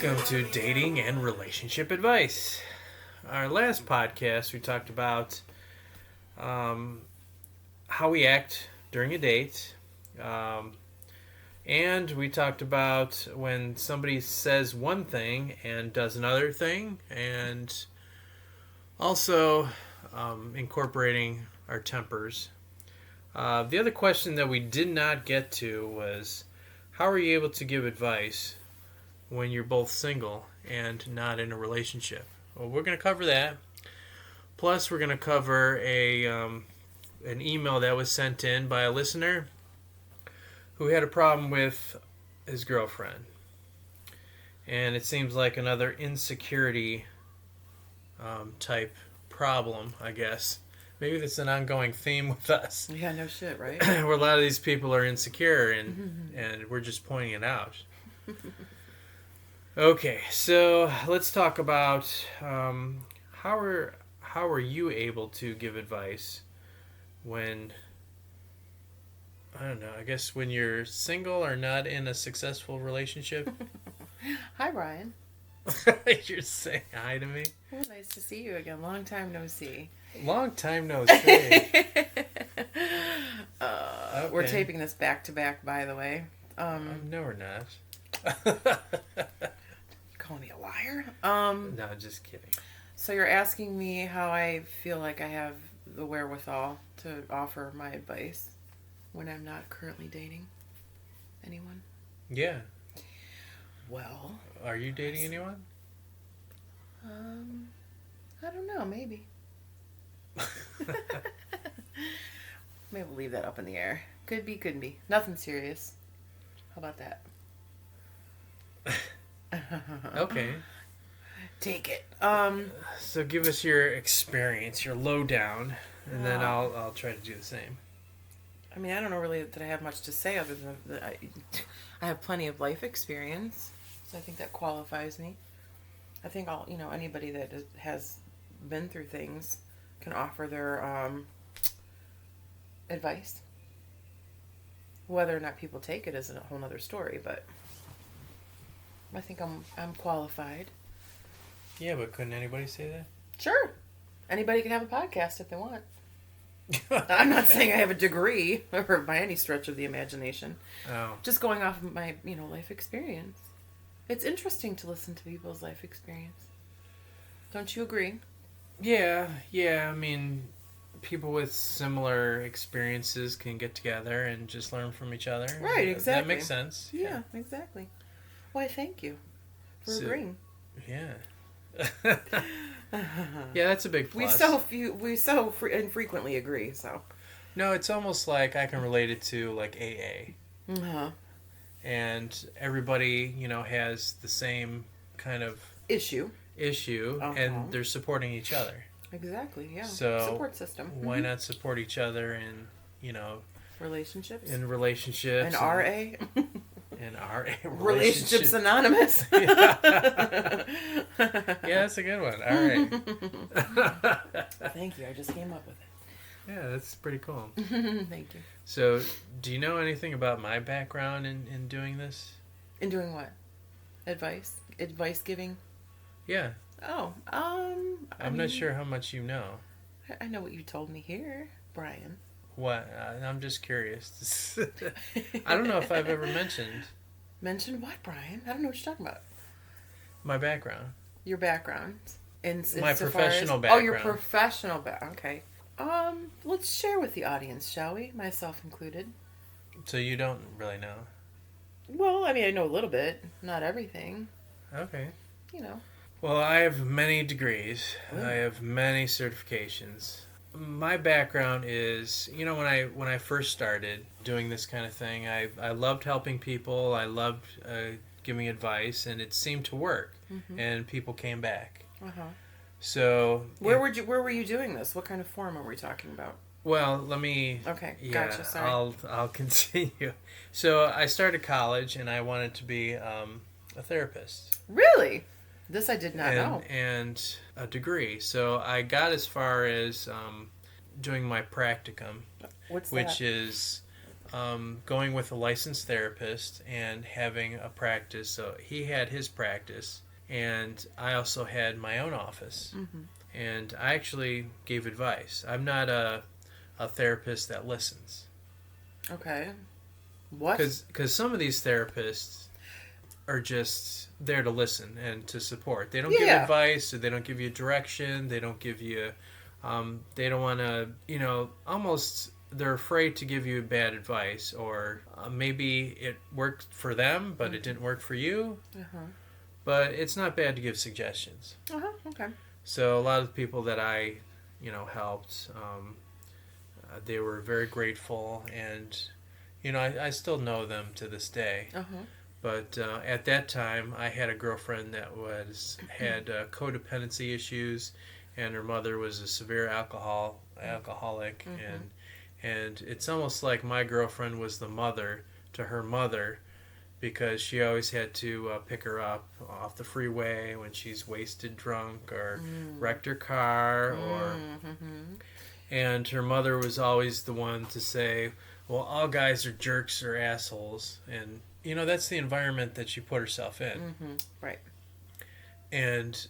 Welcome to Dating and Relationship Advice. Our last podcast, we talked about how we act during a date. And we talked about when somebody says one thing and does another thing. And also incorporating our tempers. The other question that we did not get to was, how are you able to give advice when you're both single and not in a relationship? Well, we're going to cover that. Plus, we're going to cover an email that was sent in by a listener who had a problem with his girlfriend. And it seems like another insecurity type problem, I guess. Maybe that's an ongoing theme with us. Yeah, no shit, right? Where a lot of these people are insecure and we're just pointing it out. Okay, so let's talk about how are you able to give advice when, I don't know, I guess when you're single or not in a successful relationship? Hi, Brian. You're saying hi to me? Well, nice to see you again. Long time no see. Long time no see. Okay. We're taping this back to back, by the way. No, we're not. Calling me a liar? No, just kidding. So you're asking me how I feel like I have the wherewithal to offer my advice when I'm not currently dating anyone? Yeah. Well, Are you dating anyone? I don't know, maybe. Maybe we'll leave that up in the air. Could be, couldn't be. Nothing serious. How about that? Okay. Take it. So give us your experience, your lowdown, and then I'll try to do the same. I mean, I don't know really that I have much to say other than that I have plenty of life experience, so I think that qualifies me. I think anybody that has been through things can offer their advice. Whether or not people take it is a whole other story, but I think I'm qualified. Yeah, but couldn't anybody say that? Sure. Anybody can have a podcast if they want. I'm not saying I have a degree or by any stretch of the imagination. Oh. Just going off of my, life experience. It's interesting to listen to people's life experience. Don't you agree? Yeah. I mean, people with similar experiences can get together and just learn from each other. Right, exactly. That makes sense. Yeah, exactly. Why, thank you for agreeing. Yeah. Yeah, that's a big plus. We so infrequently agree, so. No, it's almost like I can relate it to like AA. Uh-huh. And everybody, has the same kind of issue, and they're supporting each other. Exactly, yeah. So support system. Why not support each other in, relationships? In relationships. And RA? In RA. Relationships Anonymous. Yeah, that's a good one. All right. Thank you. I just came up with it. Yeah, that's pretty cool. Thank you. So, do you know anything about my background in doing this? In doing what? Advice? Advice giving? Yeah. Oh, I'm not sure how much you know. I know what you told me here, Brian. What? I'm just curious. I don't know if I've ever mentioned. Mentioned what, Brian? I don't know what you're talking about. My background. Your background. My professional background. Oh, your professional background. Okay. Let's share with the audience, shall we? Myself included. So you don't really know? Well, I mean, I know a little bit. Not everything. Okay. Well, I have many degrees. Ooh. I have many certifications. My background is, when I first started doing this kind of thing, I loved helping people. I loved giving advice, and it seemed to work. Mm-hmm. And people came back. Uh-huh. So where were you doing this? What kind of forum are we talking about? Well, let me. Okay, yeah, gotcha. Sorry. I'll continue. So I started college, and I wanted to be a therapist. Really? This I did not know. And a degree. So I got as far as doing my practicum. What's which that? is going with a licensed therapist and having a practice. So he had his practice, and I also had my own office. Mm-hmm. And I actually gave advice. I'm not a therapist that listens. Okay. What? Because some of these therapists are just there to listen and to support. They don't give Yeah. advice, or they don't give you direction. They don't give you. They don't want to. Almost they're afraid to give you bad advice, or maybe it worked for them, but it didn't work for you. Uh-huh. But it's not bad to give suggestions. Uh-huh. Okay. So a lot of the people that I, helped, they were very grateful, and I still know them to this day. Uh-huh. But at that time, I had a girlfriend that had codependency issues, and her mother was a severe alcoholic, and it's almost like my girlfriend was the mother to her mother, because she always had to pick her up off the freeway when she's wasted drunk or wrecked her car, and her mother was always the one to say, well, all guys are jerks or assholes, and that's the environment that she put herself in. Mm-hmm. Right. And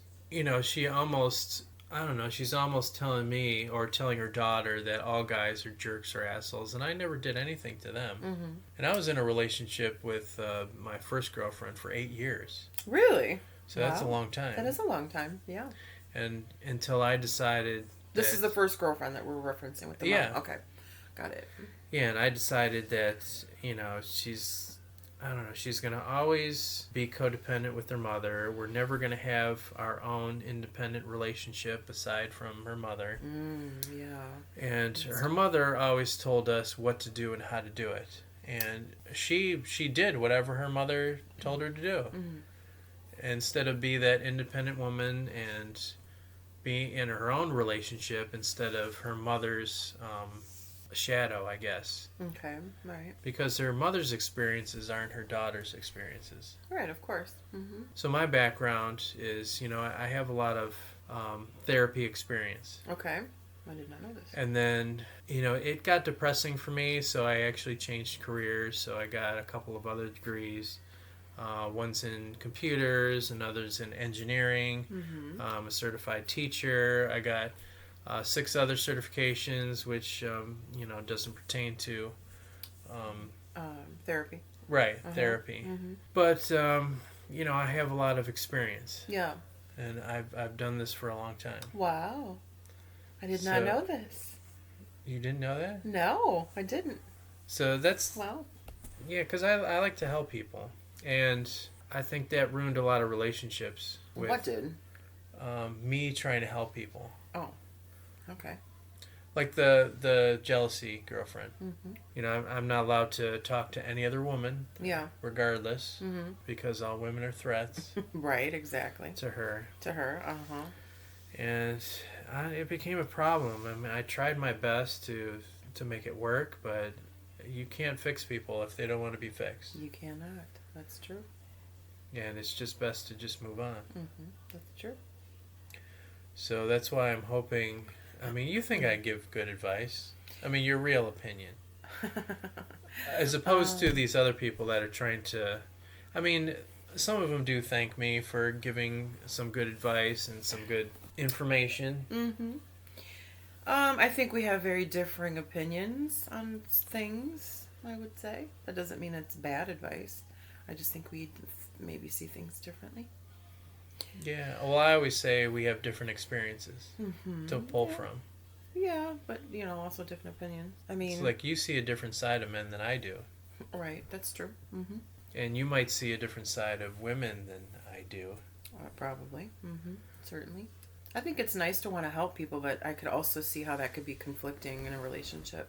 she almost, I don't know, she's almost telling me or telling her daughter that all guys are jerks or assholes, and I never did anything to them. Mm-hmm. And I was in a relationship with my first girlfriend for 8 years. Really? So that's a long time. That is a long time, yeah. And until I decided This is the first girlfriend that we're referencing with the mom. Yeah. Okay. Got it. Yeah, and I decided that, she's, I don't know, she's going to always be codependent with her mother. We're never going to have our own independent relationship aside from her mother. Yeah. And her mother always told us what to do and how to do it. And she did whatever her mother told her to do. Mm-hmm. Instead of be that independent woman and be in her own relationship instead of her mother's shadow, I guess. Okay, right. Because her mother's experiences aren't her daughter's experiences. Right, of course. Mm-hmm. So my background is, I have a lot of therapy experience. Okay. I did not know this. And then, it got depressing for me, so I actually changed careers. So I got a couple of other degrees. One's in computers, and others in engineering. Mm-hmm. I'm a certified teacher. I got 6 other certifications, which doesn't pertain to Therapy. right therapy. Mm-hmm. But I have a lot of experience, Yeah. and I've done this for a long time. Wow. I did not know this. You didn't know that? No, I didn't. So that's Wow. yeah, because I like to help people, and I think that ruined a lot of relationships with What did? me trying to help people. Oh. Okay. Like the jealousy girlfriend. Mm-hmm. I'm not allowed to talk to any other woman, Yeah. regardless, Mm-hmm. because all women are threats Right, exactly. to her. To her, uh-huh. And it became a problem. I mean, I tried my best to make it work, but you can't fix people if they don't want to be fixed. You cannot. That's true. And it's just best to just move on. Mm-hmm. That's true. So that's why I'm hoping. I mean, you think I give good advice. I mean, your real opinion. As opposed to these other people that are trying to. I mean, some of them do thank me for giving some good advice and some good information. Mm-hmm. I think we have very differing opinions on things, I would say. That doesn't mean it's bad advice. I just think we maybe see things differently. Yeah, well, I always say we have different experiences Mm-hmm. to pull from. Yeah, but, also different opinions. I mean... It's like you see a different side of men than I do. Right, that's true. Mm-hmm. And you might see a different side of women than I do. Probably. Mm-hmm. Certainly. I think it's nice to want to help people, but I could also see how that could be conflicting in a relationship.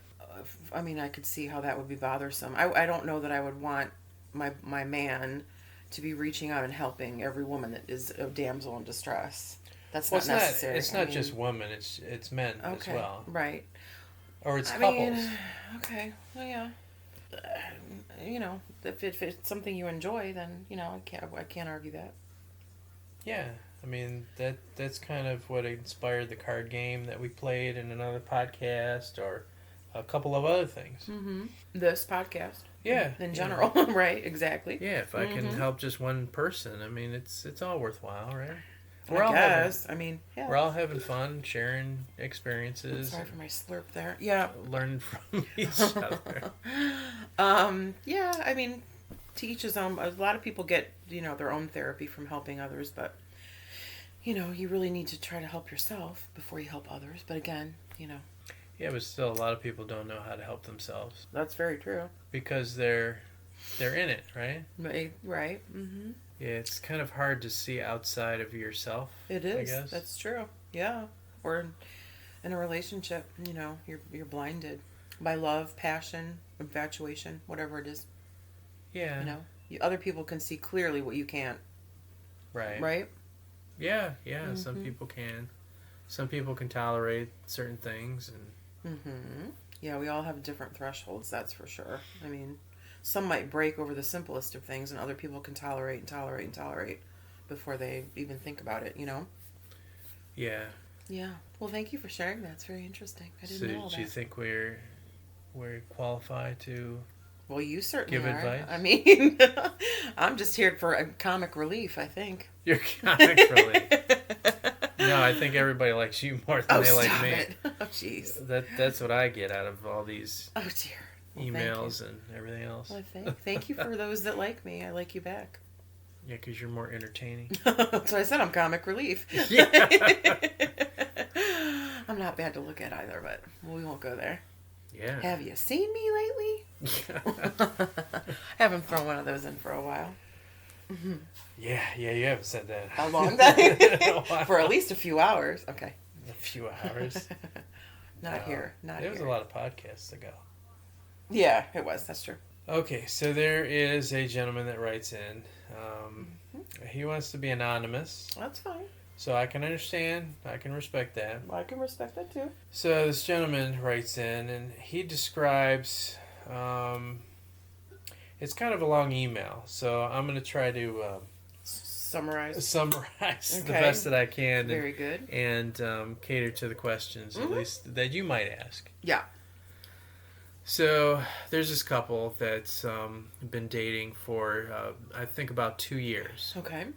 I could see how that would be bothersome. I don't know that I would want my man to be reaching out and helping every woman that is a damsel in distress. That's not necessary. It's not just women. It's men as well. Right. Or it's couples. Okay. Well, yeah. If it's something you enjoy, then I can't argue that. Yeah, I mean that's kind of what inspired the card game that we played in another podcast, or a couple of other things. Mm-hmm. This podcast. Yeah. In yeah. general, right? Exactly. Yeah, if I can help just one person, I mean, it's all worthwhile, right? I guess. I mean, yeah. We're all having fun, sharing experiences, Sorry for my slurp there. Yeah. learning from each other. Yeah, I mean, to each his own. A lot of people get, their own therapy from helping others, but, you really need to try to help yourself before you help others. But again, Yeah, but still, a lot of people don't know how to help themselves that's very true. because they're in it, right? Right. Mm-hmm. Yeah, it's kind of hard to see outside of yourself. It is. I guess. That's true. Yeah. Or in a relationship, you're blinded by love, passion, infatuation, whatever it is. Yeah. Other people can see clearly what you can't. Right. Right? Yeah. Some people can. Some people can tolerate certain things, and Yeah, we all have different thresholds, that's for sure. I mean, some might break over the simplest of things, and other people can tolerate and tolerate and tolerate before they even think about it, Yeah. Yeah. Well, thank you for sharing that. It's very interesting. I didn't know all Do that. you think we're qualified to Well, you certainly give are. advice? I mean, I'm just here for a comic relief, I think. You're comic relief. No, I think everybody likes you more than they like stop me. it. Oh, jeez. That's what I get out of all these Oh, dear. Well, emails and everything else. Well, thank you for those that like me. I like you back. Yeah, because you're more entertaining. That's why I said I'm comic relief. Yeah. I'm not bad to look at either, but we won't go there. Yeah. Have you seen me lately? Haven't thrown one of those in for a while. Yeah, you haven't said that. How long time? Wow. For at least a few hours. Okay. A few hours. Not here. Not There here. was a lot of podcasts to go. Yeah, it was. That's true. Okay, so there is a gentleman that writes in. He wants to be anonymous, That's fine. so I can understand. I can respect that. I can respect that too. So this gentleman writes in, and he describes. It's kind of a long email, so I'm going to try to Summarize. summarize the Okay. best that I can Very good. and cater to the questions, at least, that you might ask. Yeah. So there's this couple that's been dating for, I think, about 2 years, Okay.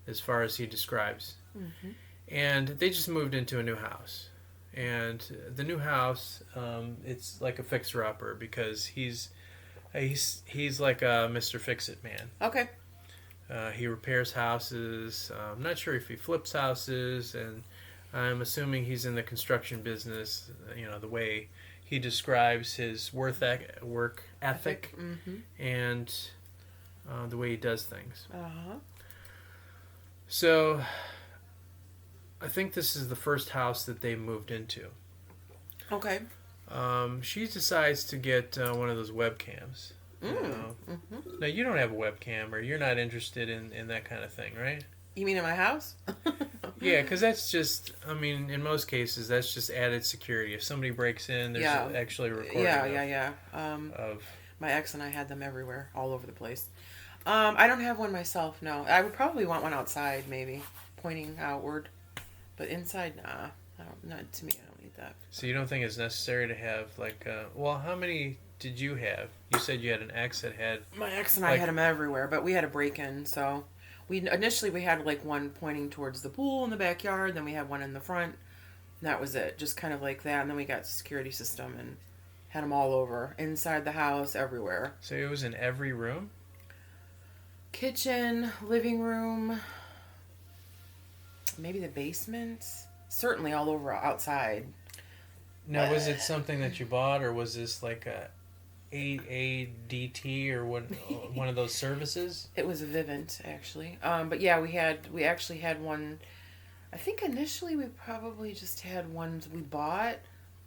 as far as he describes. Mm-hmm. And they just moved into a new house. And the new house, it's like a fixer-upper because he's like a Mr. Fix-It man. Okay. He repairs houses. I'm not sure if he flips houses, and I'm assuming he's in the construction business, the way he describes his work ethic Mm-hmm. and the way he does things. Uh-huh. So I think this is the first house that they moved into. Okay. She decides to get one of those webcams. Mm-hmm. Now, you don't have a webcam, or you're not interested in that kind of thing, right? You mean in my house? Yeah, because that's just, in most cases, that's just added security. If somebody breaks in, there's actually a recording Yeah. of... My ex and I had them everywhere, all over the place. I don't have one myself, no. I would probably want one outside, maybe, pointing outward. But inside, nah. Not to me, I don't need that. So you don't think it's necessary to have, how many did you have? You said you had an ex that had... My ex and I had them everywhere, but we had a break-in, so... Initially we had one pointing towards the pool in the backyard, then we had one in the front. That was it, just kind of like that. And then we got a security system and had them all over, inside the house, everywhere. So it was in every room? Kitchen, living room, maybe the basement. Certainly all over outside. Now, was it something that you bought, or was this like a AADT or one of those services? It was a Vivint, actually. But yeah, we actually had one. I think initially we probably just had ones we bought,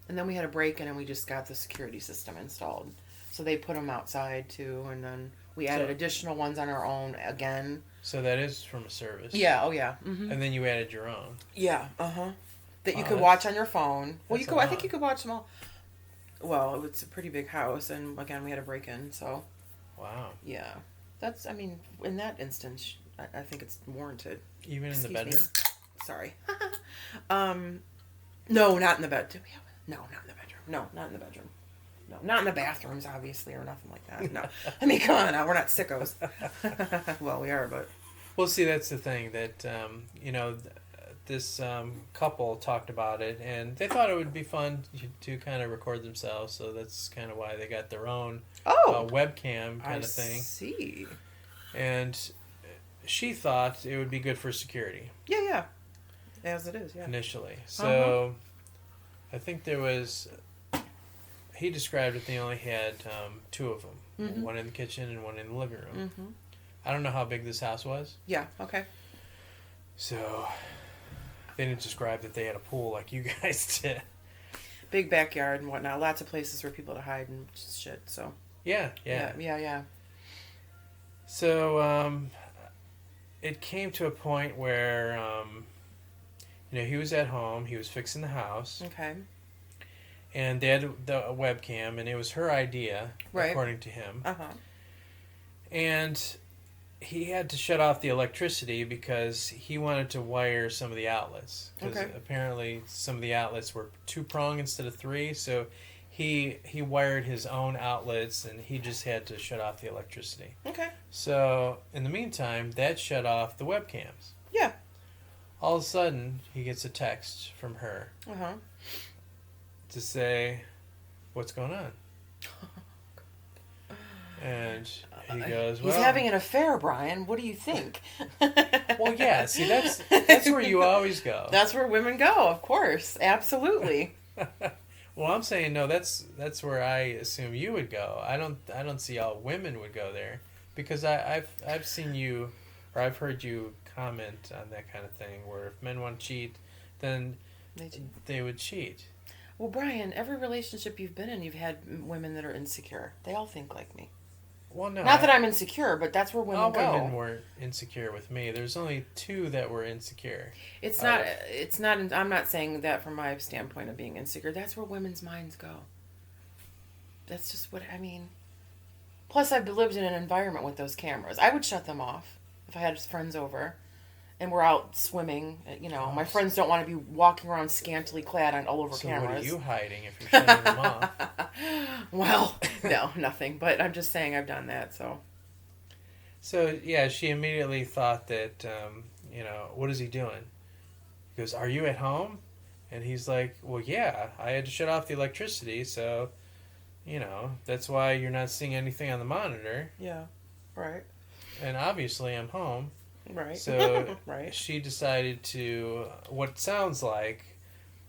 and then we had a break-in and we just got the security system installed. So they put them outside too, and then we added additional ones on our own again. So that is from a service. Yeah. Oh yeah. Mm-hmm. And then you added your own. Yeah. That you Wow, could watch on your phone. Well, you could. I think lot. you could watch them all. Well, it's a pretty big house, and again, we had a break-in, so. Wow. Yeah, that's. I mean, in that instance, I think it's warranted. Even in the Excuse me. bedroom? Sorry. No, not in the bed. Do we have? No, not in the bedroom. No, not in the bedroom. No, not in the bathrooms, obviously, or nothing like that. No. I mean, come on now. We're not sickos. Well, we are, but... Well, see, that's the thing that, this couple talked about it, and they thought it would be fun to kind of record themselves, so that's kind of why they got their own webcam kind of thing. I see. And she thought it would be good for security. Yeah. As it is, yeah. Initially. So, I think there was... He described it, they only had 2 of them. Mm-hmm. One in the kitchen and one in the living room. Mm-hmm. I don't know how big this house was. Yeah, okay. So, they didn't describe that they had a pool like you guys did. Big backyard and whatnot. Lots of places for people to hide and shit, so. Yeah. So, it came to a point where, he was at home. He was fixing the house. Okay. And they had the webcam, and it was her idea, according to him. Uh-huh. And he had to shut off the electricity because he wanted to wire some of the outlets. Because apparently some of the outlets were 2-prong instead of 3, so he wired his own outlets, and he just had to shut off the electricity. Okay. So, in the meantime, that shut off the webcams. Yeah. All of a sudden, he gets a text from her. Uh-huh. To say, what's going on? And he goes, well... He's having an affair, Brian. What do you think? Well, yeah. See, that's where you always go. That's where women go, of course. Absolutely. Well, I'm saying, no, that's where I assume you would go. I don't see all women would go there. Because I've seen you, or I've heard you comment on that kind of thing, where if men want to cheat, then they would cheat. Well, Brian, every relationship you've been in, you've had women that are insecure. They all think like me. Well, no. Not that I'm insecure, but that's where women go. All women weren't insecure with me. There's only 2 that were insecure. It's not, I'm not saying that from my standpoint of being insecure. That's where women's minds go. That's just what, I mean. Plus, I've lived in an environment with those cameras. I would shut them off if I had friends over. And we're out swimming, my friends don't want to be walking around scantily clad all over cameras. So what are you hiding if you're shutting them off? Well, no, nothing. But I'm just saying I've done that, so. So, yeah, she immediately thought that, what is he doing? He goes, are you at home? And he's like, well, yeah, I had to shut off the electricity, so, that's why you're not seeing anything on the monitor. Yeah, right. And obviously I'm home. Right. So right. She decided to, what sounds like,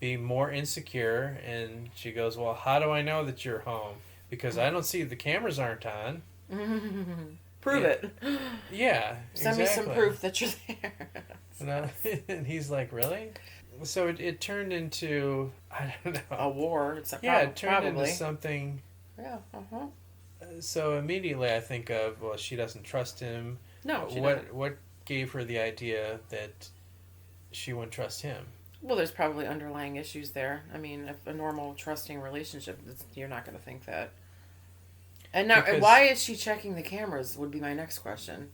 be more insecure, and she goes, well, how do I know that you're home? Because I don't see the cameras aren't on. Prove it. Yeah, Send me some proof that you're there. And he's like, really? So it turned into, I don't know. A war. It turned probably into something. Yeah, uh-huh. So immediately I think of, well, she doesn't trust him. No, she doesn't. What gave her the idea that she wouldn't trust him? Well, there's probably underlying issues there. I mean, if a normal trusting relationship, you're not going to think that. And now, why is she checking the cameras? Would be my next question.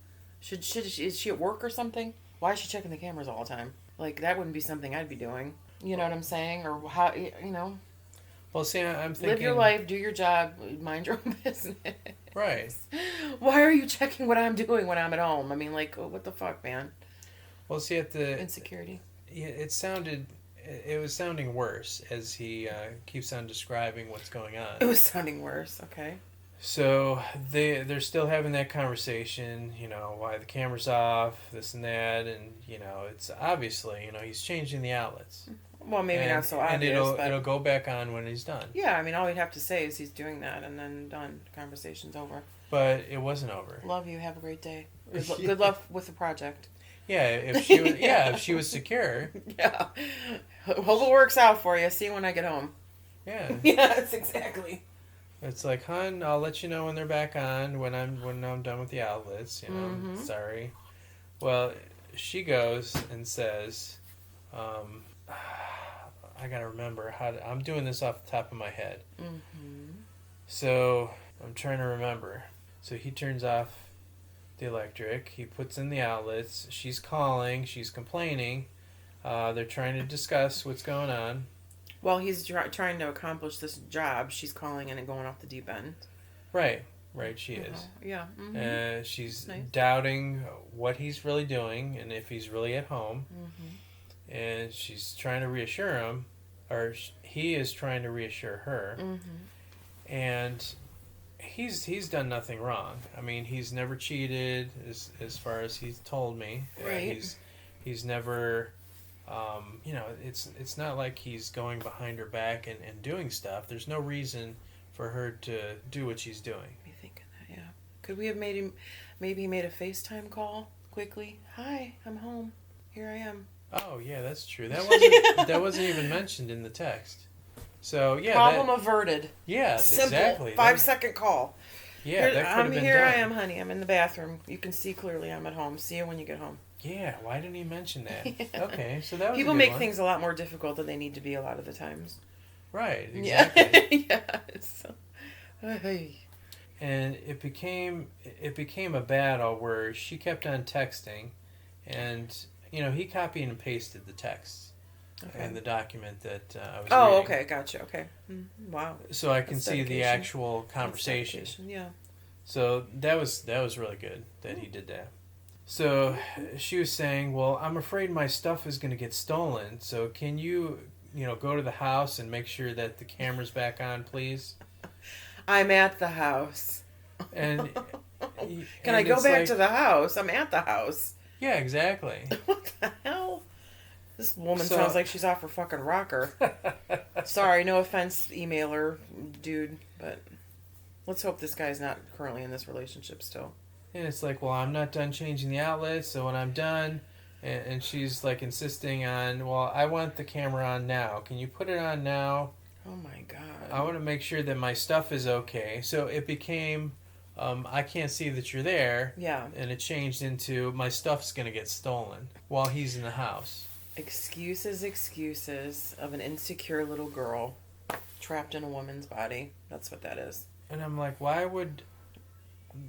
Is she at work or something? Why is she checking the cameras all the time? Like, that wouldn't be something I'd be doing. You know what I'm saying? Or how, Well, see, I'm thinking... Live your life, do your job, mind your own business. Right. Why are you checking what I'm doing when I'm at home? I mean, like, what the fuck, man? Well, see, at the... Insecurity. Yeah, it was sounding worse as he keeps on describing what's going on. It was sounding worse, okay. So they're still having that conversation, why the camera's off, this and that, and, it's obviously, he's changing the outlets. Well, maybe not so obvious, and it'll go back on when he's done. Yeah, I mean, all we'd have to say is he's doing that, and then done. Conversation's over. But it wasn't over. Love you. Have a great day. Good luck with the project. Yeah, if she was secure. Yeah. Hope it works out for you. See you when I get home. Yeah. Yes, exactly. It's like, hon, I'll let you know when they're back on, when I'm done with the outlets, Mm-hmm. Sorry. Well, she goes and says, I gotta remember I'm doing this off the top of my head. Mm-hmm. So I'm trying to remember. So he turns off the electric. He puts in the outlets. She's calling. She's complaining. They're trying to discuss what's going on. While he's trying to accomplish this job, she's calling in and going off the deep end. Right, right, she is. Yeah. Mm-hmm. She's Nice. doubting what he's really doing and if he's really at home. Mm-hmm. And she's trying to reassure him, or he is trying to reassure her. Mm-hmm. And he's done nothing wrong. I mean, he's never cheated, as far as he's told me. Right. He's never, it's not like he's going behind her back and doing stuff. There's no reason for her to do what she's doing. Me thinking that, yeah. Could we have made him? Maybe he made a FaceTime call quickly. Hi, I'm home. Here I am. Oh yeah, that's true. That wasn't even mentioned in the text. So yeah, Problem averted. Yeah, Simple. exactly. 5-second call. Yeah, that could have been Here done. I am, honey. I'm in the bathroom. You can see clearly I'm at home. See you when you get home. Yeah, why didn't he mention that? Yeah. Okay, so that was People a good make one. things a lot more difficult than they need to be a lot of the times. Right, exactly. Yeah. Yeah. So, hey. And it became a battle where she kept on texting, and he copied and pasted the text Okay. in the document that I was Oh, reading. okay. Gotcha. Okay. Wow. So I can That's see the dedication. actual That's conversation. dedication, yeah. So that was really good that he did that. So she was saying, "Well, I'm afraid my stuff is going to get stolen. So can you, go to the house and make sure that the camera's back on, please?" I'm at the house. And Can I go back to the house? I'm at the house. Yeah, exactly. What the hell? This woman So- sounds like she's off her fucking rocker. Sorry, no offense, emailer dude, but let's hope this guy's not currently in this relationship still. And it's like, well, I'm not done changing the outlets, so when I'm done, and she's like insisting on, well, I want the camera on now. Can you put it on now? Oh my god. I want to make sure that my stuff is okay. So it became, I can't see that you're there. Yeah. And it changed into, my stuff's going to get stolen while he's in the house. Excuses of an insecure little girl trapped in a woman's body. That's what that is. And I'm like, why would...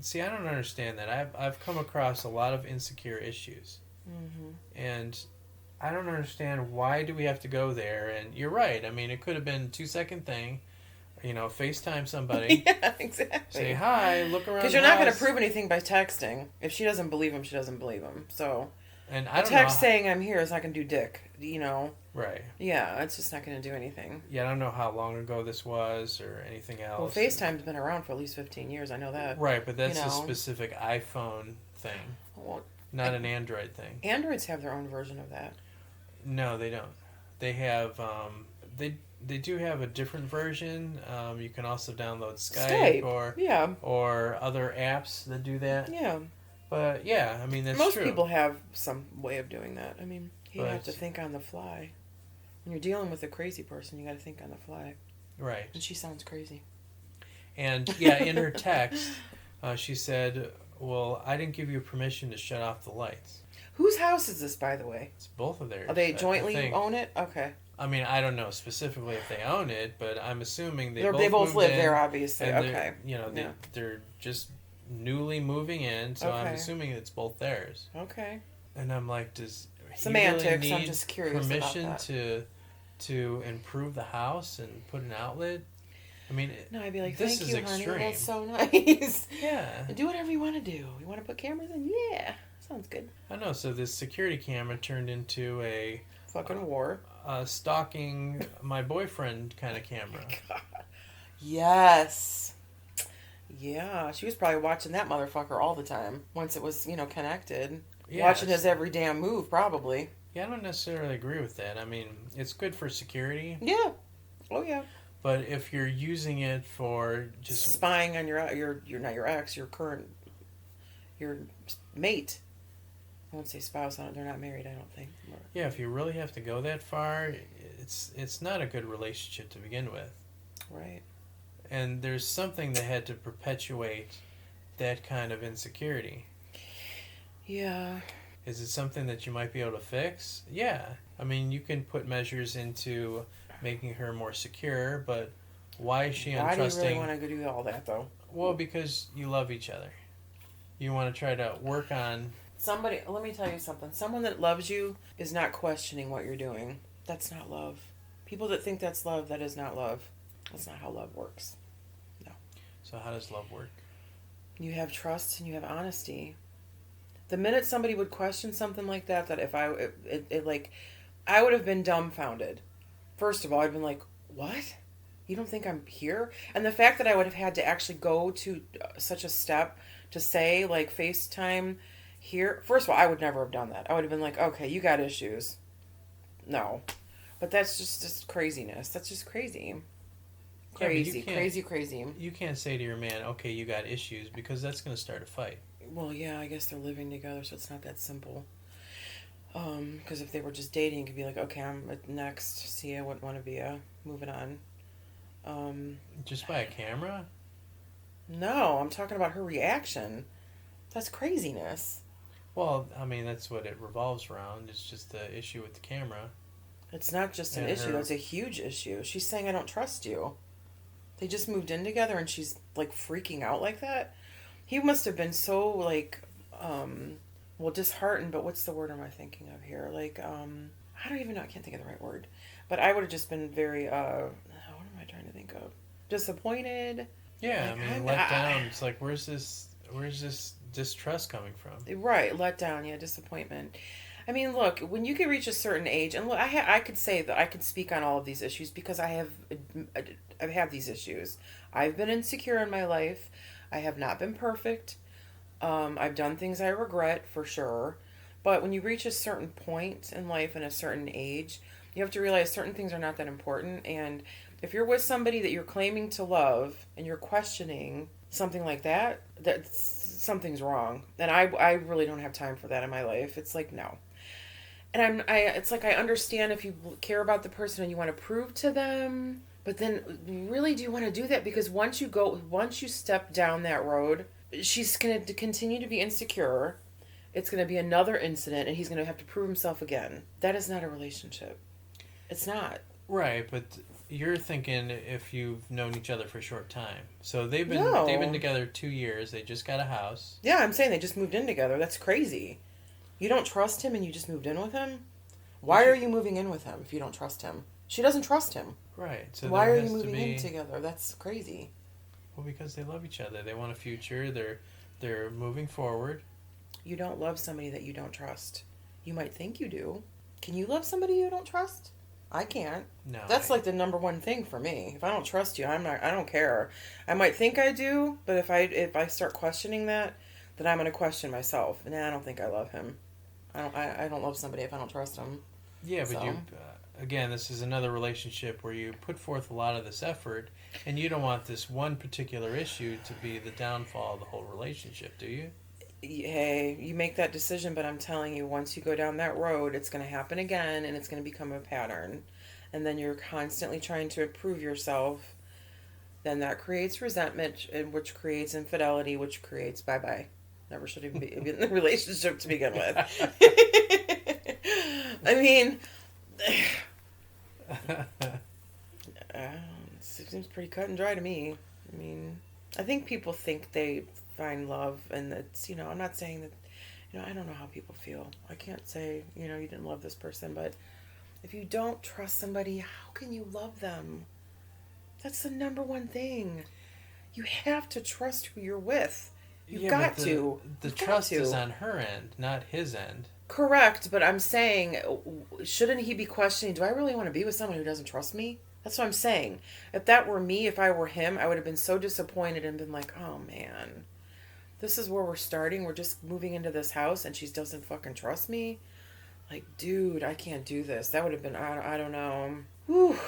See, I don't understand that. I've come across a lot of insecure issues. Mm-hmm. And I don't understand, why do we have to go there? And you're right. I mean, it could have been a 2-second thing. FaceTime somebody. Yeah, exactly. Say, hi, look around Because the you're not going to house. prove anything by texting. If she doesn't believe him, she doesn't believe him. So And a I don't text know. saying I'm here is not going to do dick. Right. Yeah, it's just not going to do anything. Yeah, I don't know how long ago this was or anything else. Well, FaceTime's been around for at least 15 years. I know that. Right, but that's you a know. specific iPhone thing, Well, not an Android thing. Androids have their own version of that. No, they don't. They have they do have a different version. You can also download Skype, Yeah. or other apps that do that. Yeah. But yeah, I mean that's Most true. people have some way of doing that. I mean, you have But- to think on the fly. When you're dealing with a crazy person, you got to think on the fly. Right. And she sounds crazy. And yeah, in her text, she said, "Well, I didn't give you permission to shut off the lights." Whose house is this, by the way? It's both of theirs. Are they I jointly think. own it? Okay. I mean, I don't know specifically if they own it, but I'm assuming they They both moved live in, there, obviously. and Okay. Yeah. they're just newly moving in, so I'm Okay. assuming it's both theirs. Okay. And I'm like, does he Semantics, really I'm need just curious about permission that. to improve the house and put an outlet? I mean, No, I'd be like, this thank is you, honey. extreme. That's so nice. Yeah, Do whatever you want to do. You want to put cameras in? Yeah. Sounds good. I know. So this security camera turned into a Fucking war. stalking my boyfriend kind of camera. God. Yes. Yeah, she was probably watching that motherfucker all the time. Once it was, connected. Yeah, Watching his every damn move, probably. Yeah, I don't necessarily agree with that. I mean, it's good for security, Yeah. Oh, yeah. but if you're using it for just Spying on your not your ex, your mate. I won't say spouse. They're not married, I don't think. yeah, if you really have to go that far, it's not a good relationship to begin with. Right. And there's something that had to perpetuate that kind of insecurity. Yeah. Is it something that you might be able to fix? Yeah. I mean, you can put measures into making her more secure, but why is she Why do you untrusting? really want to go do all that, though? Well, because you love each other. You want to try to work on... Let me tell you something. Someone that loves you is not questioning what you're doing. That's not love. People that think that's love, that is not love. That's not how love works. No. So how does love work? You have trust and you have honesty. The minute somebody would question something like that, that if I would have been dumbfounded. First of all, I'd been like, what? You don't think I'm here? And the fact that I would have had to actually go to such a step to say, like, FaceTime here. First of all, I would never have done that. I would have been like, okay, you got issues. No. But that's just craziness. That's just crazy. Crazy, crazy. You can't say to your man, okay, you got issues, because that's going to start a fight. Well, yeah, I guess they're living together, so it's not that simple. Because if they were just dating, it could be like, okay, I'm next. See ya, what want to be ya? Moving on. Just by a camera? No, I'm talking about her reaction. That's craziness. Well, I mean, that's what it revolves around. It's just the issue with the camera. It's not just an And issue, her- that's a huge issue. She's saying, I don't trust you. They just moved in together and she's, like, freaking out like that. He must have been so, like, well, disheartened, but what's the word am I thinking of here? Like, I don't even know, I can't think of the right word. But I would have just been very, what am I trying to think of? Disappointed. Yeah, Like, I mean, let down. It's like, where's this distrust coming from? Right, let down, yeah, disappointment. I mean, look, when you can reach a certain age, and look, I could say that I could speak on all of these issues because I've had these issues. I've been insecure in my life. I have not been perfect. I've done things I regret for sure. But when you reach a certain point in life and a certain age, you have to realize certain things are not that important. And if you're with somebody that you're claiming to love and you're questioning something like that, something's wrong. And I really don't have time for that in my life. It's like, no. And it's like I understand if you care about the person and you want to prove to them, but then really do you want to do that? Because once you step down that road, she's going to continue to be insecure. It's going to be another incident and he's going to have to prove himself again. That is not a relationship. It's not. Right, but you're thinking if you've known each other for a short time. So they've been No. together 2 years. They just got a house. Yeah, I'm saying they just moved in together. That's crazy. You don't trust him and you just moved in with him? Why are you moving in with him if you don't trust him? She doesn't trust him. Right. So Why there are you has to moving be, in together? That's crazy. Well, because they love each other. They want a future. They're moving forward. You don't love somebody that you don't trust. You might think you do. Can you love somebody you don't trust? I can't. No. That's like the number one thing for me. If I don't trust you, I don't care. I might think I do, but if I start questioning that, then I'm going to question myself. And I don't think I love him. I don't love somebody if I don't trust them. Yeah, but So. you again, this is another relationship where you put forth a lot of this effort, and you don't want this one particular issue to be the downfall of the whole relationship, do you? Hey, you make that decision, but I'm telling you, once you go down that road, it's going to happen again, and it's going to become a pattern. And then you're constantly trying to improve yourself. Then that creates resentment, which creates infidelity, which creates bye-bye. Never should even be in the relationship to begin with. I mean, it seems pretty cut and dry to me. I mean, I think people think they find love, and it's, I'm not saying that, I don't know how people feel. I can't say, you didn't love this person, but if you don't trust somebody, how can you love them? That's the number one thing. You have to trust who you're with. You've got to. The trust is on her end, not his end. Correct, but I'm saying, shouldn't he be questioning, do I really want to be with someone who doesn't trust me? That's what I'm saying. If that were me, if I were him, I would have been so disappointed and been like, oh man, this is where we're starting. We're just moving into this house and she doesn't fucking trust me. Like, dude, I can't do this. That would have been, I don't know. Whew,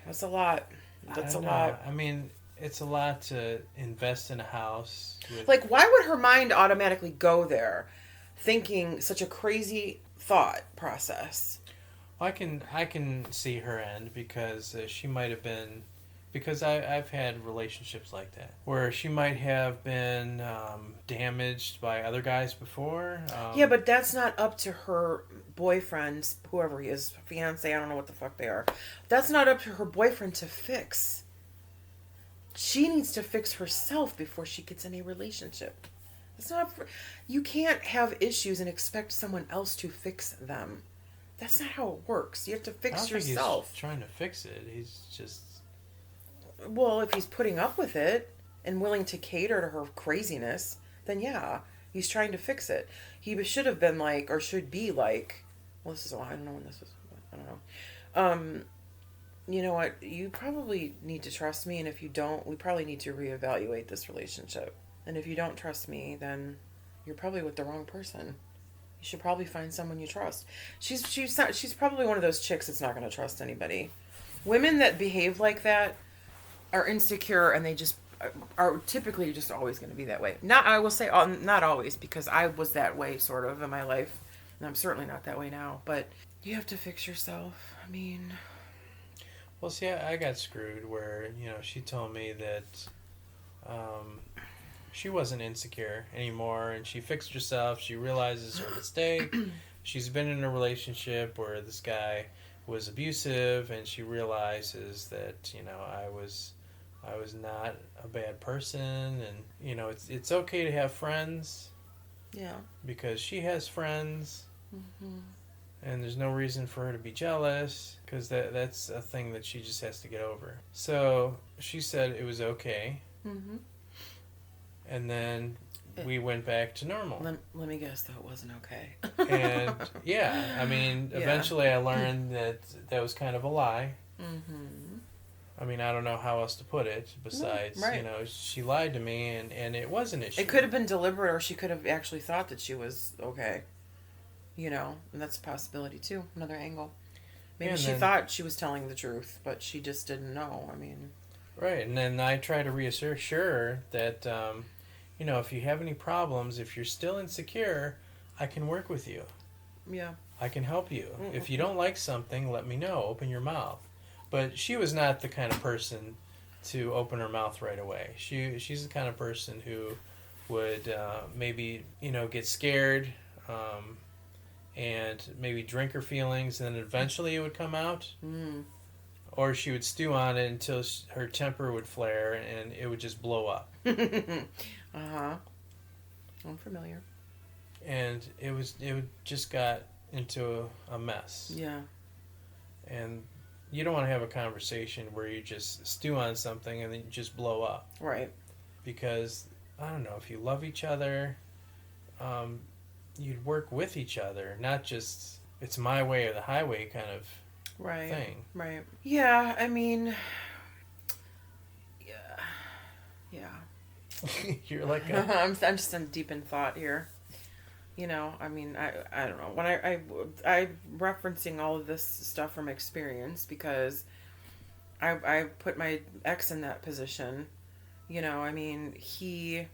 that's a lot. That's a lot. I mean, it's a lot to invest in a house. Like, why would her mind automatically go there, thinking such a crazy thought process? Well, I can see her end because she might have been, because I've had relationships like that where she might have been damaged by other guys before. Yeah, but that's not up to her boyfriend, whoever he is, fiance, I don't know what the fuck they are. That's not up to her boyfriend to fix. She needs to fix herself before she gets in a relationship. It's not. You can't have issues and expect someone else to fix them. That's not how it works. You have to I fix don't think yourself. he's trying to fix it. He's just Well, if he's putting up with it and willing to cater to her craziness, then yeah, he's trying to fix it. He should have been like, or should be like, well, this is, I don't know when this is, I don't know. You know what? You probably need to trust me, and if you don't, we probably need to reevaluate this relationship. And if you don't trust me, then you're probably with the wrong person. You should probably find someone you trust. She's probably one of those chicks that's not going to trust anybody. Women that behave like that are insecure, and they just are typically just always going to be that way. Not, I will say, not always, because I was that way sort of in my life, and I'm certainly not that way now. But you have to fix yourself. I mean, well. See, I got screwed where she told me that she wasn't insecure anymore, and she fixed herself. She realizes her mistake. She's been in a relationship where this guy was abusive, and she realizes that I was not a bad person, and it's okay to have friends yeah. because she has friends, Mm-hmm. and there's no reason for her to be jealous because that's a thing that she just has to get over. So she said it was okay, Mm-hmm. and then we went back to normal. Let me guess, though, it wasn't okay. And yeah, I mean, Yeah. eventually I learned that was kind of a lie. Mm-hmm. I mean, I don't know how else to put it besides, right. she lied to me, and it was an issue. It could have been deliberate, or she could have actually thought that she was okay. And that's a possibility too. Another angle. Maybe Yeah, and she then- thought she was telling the truth, but she just didn't know. I mean, Right, and then I try to reassure her that, if you have any problems, if you're still insecure, I can work with you. yeah. I can help you. Mm-mm. If you don't like something, let me know. Open your mouth. But she was not the kind of person to open her mouth right away. She's the kind of person who would maybe get scared and maybe drink her feelings, and then eventually it would come out. Mm. Or she would stew on it until her temper would flare and it would just blow up. Uh-huh. I'm familiar. And it would just got into a mess. Yeah. And you don't want to have a conversation where you just stew on something and then you just blow up. Right. Because, I don't know, if you love each other, you'd work with each other, not just it's my way or the highway kind of Right. thing. Right. Yeah, I mean, yeah. Yeah. You're like I'm just in deep in thought here. I mean, I don't know. When I'm referencing all of this stuff from experience because I put my ex in that position. I mean, he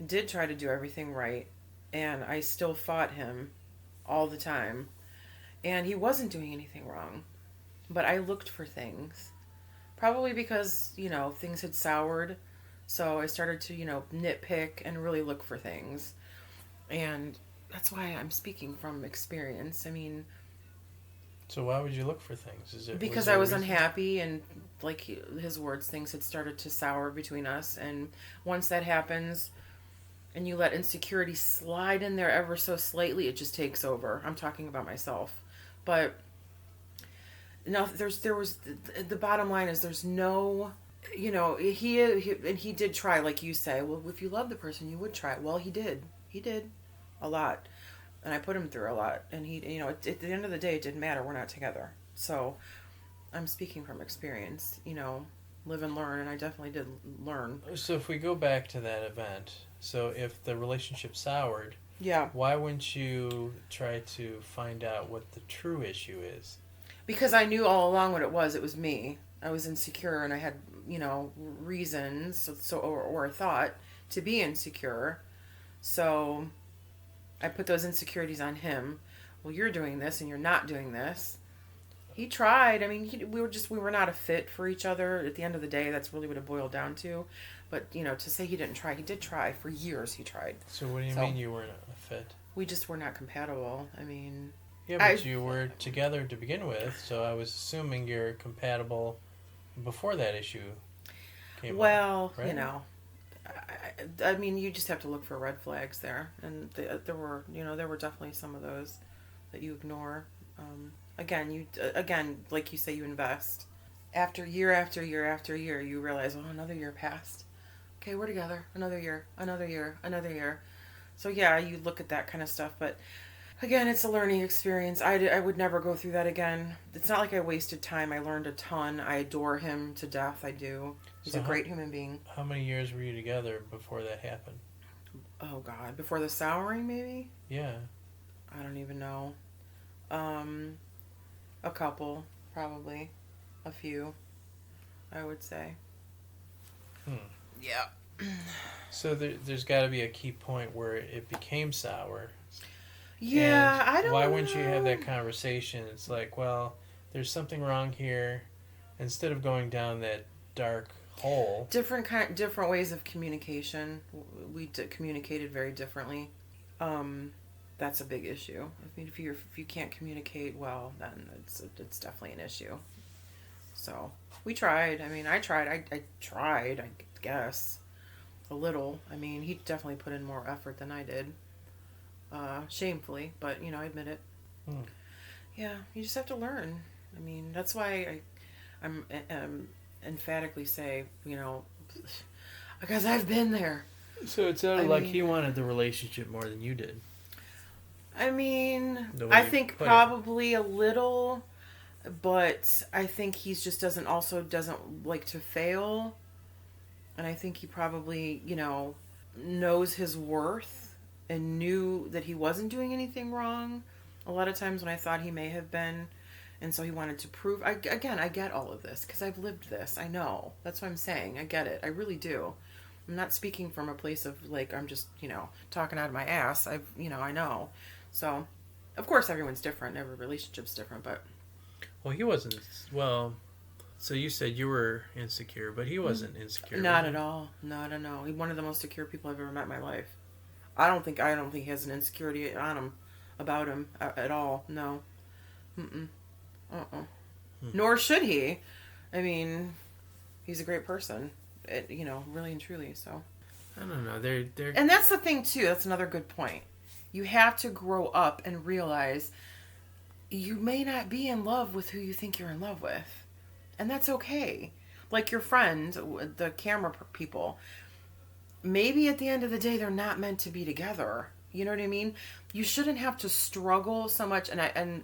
did try to do everything right, and I still fought him all the time. And he wasn't doing anything wrong. But I looked for things. Probably because, things had soured. So I started to, nitpick and really look for things. And that's why I'm speaking from experience. I mean, So why would you look for things? because I was unhappy, and like his words, things had started to sour between us. And once that happens, and you let insecurity slide in there ever so slightly, it just takes over. I'm talking about myself. But no, the bottom line is there's no, he did try, like you say. Well, if you love the person, you would try. Well, he did a lot, and I put him through a lot. And he, at the end of the day, it didn't matter. We're not together. So I'm speaking from experience. Live and learn, and I definitely did learn. So if we go back to that event, so if the relationship soured, Yeah. why wouldn't you try to find out what the true issue is? Because I knew all along what it was. It was me. I was insecure, and I had, reasons, or a thought to be insecure. So I put those insecurities on him. Well, you're doing this, and you're not doing this. He tried. I mean, we were not a fit for each other. At the end of the day, that's really what it boiled down to. But, to say he didn't try, he did try. For years, he tried. So what do you mean you weren't a fit? We just were not compatible. I mean... Yeah, but you were together to begin with, so I was assuming you're compatible before that issue came up, right? I mean, you just have to look for red flags there. And there were definitely some of those that you ignore. Again, like you say, you invest. After year after year after year, you realize, oh, another year passed. Okay, we're together. Another year, another year, another year. So yeah, you look at that kind of stuff, but again, it's a learning experience. I would never go through that again. It's not like I wasted time. I learned a ton. I adore him to death. I do. He's So a great human being. how many years were you together before that happened? Oh God, before the souring, maybe. Yeah. I don't even know. Um, a couple, probably, a few. I would say. Hmm. Yeah. So there's got to be a key point where it became sour. Yeah, And I don't. why wouldn't you have that conversation? It's like, well, there's something wrong here. Instead of going down that dark hole. Different ways of communication. We communicated very differently. That's a big issue. I mean, if you can't communicate well, then it's definitely an issue. So we tried. I mean, I tried. I tried. I guess a little. I mean, he definitely put in more effort than I did. Shamefully, but I admit it. Hmm. Yeah, you just have to learn. I mean, that's why I'm emphatically say, because I've been there. So it sounded like he wanted the relationship more than you did. I mean, The way I you think put it. probably a little, but I think he's just doesn't like to fail, and I think he probably knows his worth and knew that he wasn't doing anything wrong. A lot of times when I thought he may have been, and so he wanted to prove. I get all of this because I've lived this. I know. That's what I'm saying. I get it. I really do. I'm not speaking from a place of like I'm just talking out of my ass. I know. So, of course, everyone's different. Every relationship's different, but Well, he wasn't. Well, so you said you were insecure, but he wasn't insecure. not was at he? all. Not at all. He's one of the most secure people I've ever met in my life. I don't think he has an insecurity on him, about him at all. No. Mm-mm. Uh-uh. Nor should he. I mean, he's a great person. Really and truly. So. I don't know. They're And that's the thing too. That's another good point. You have to grow up and realize you may not be in love with who you think you're in love with, and that's okay. Like your friend, the camera people. Maybe at the end of the day, they're not meant to be together. You know what I mean? You shouldn't have to struggle so much. And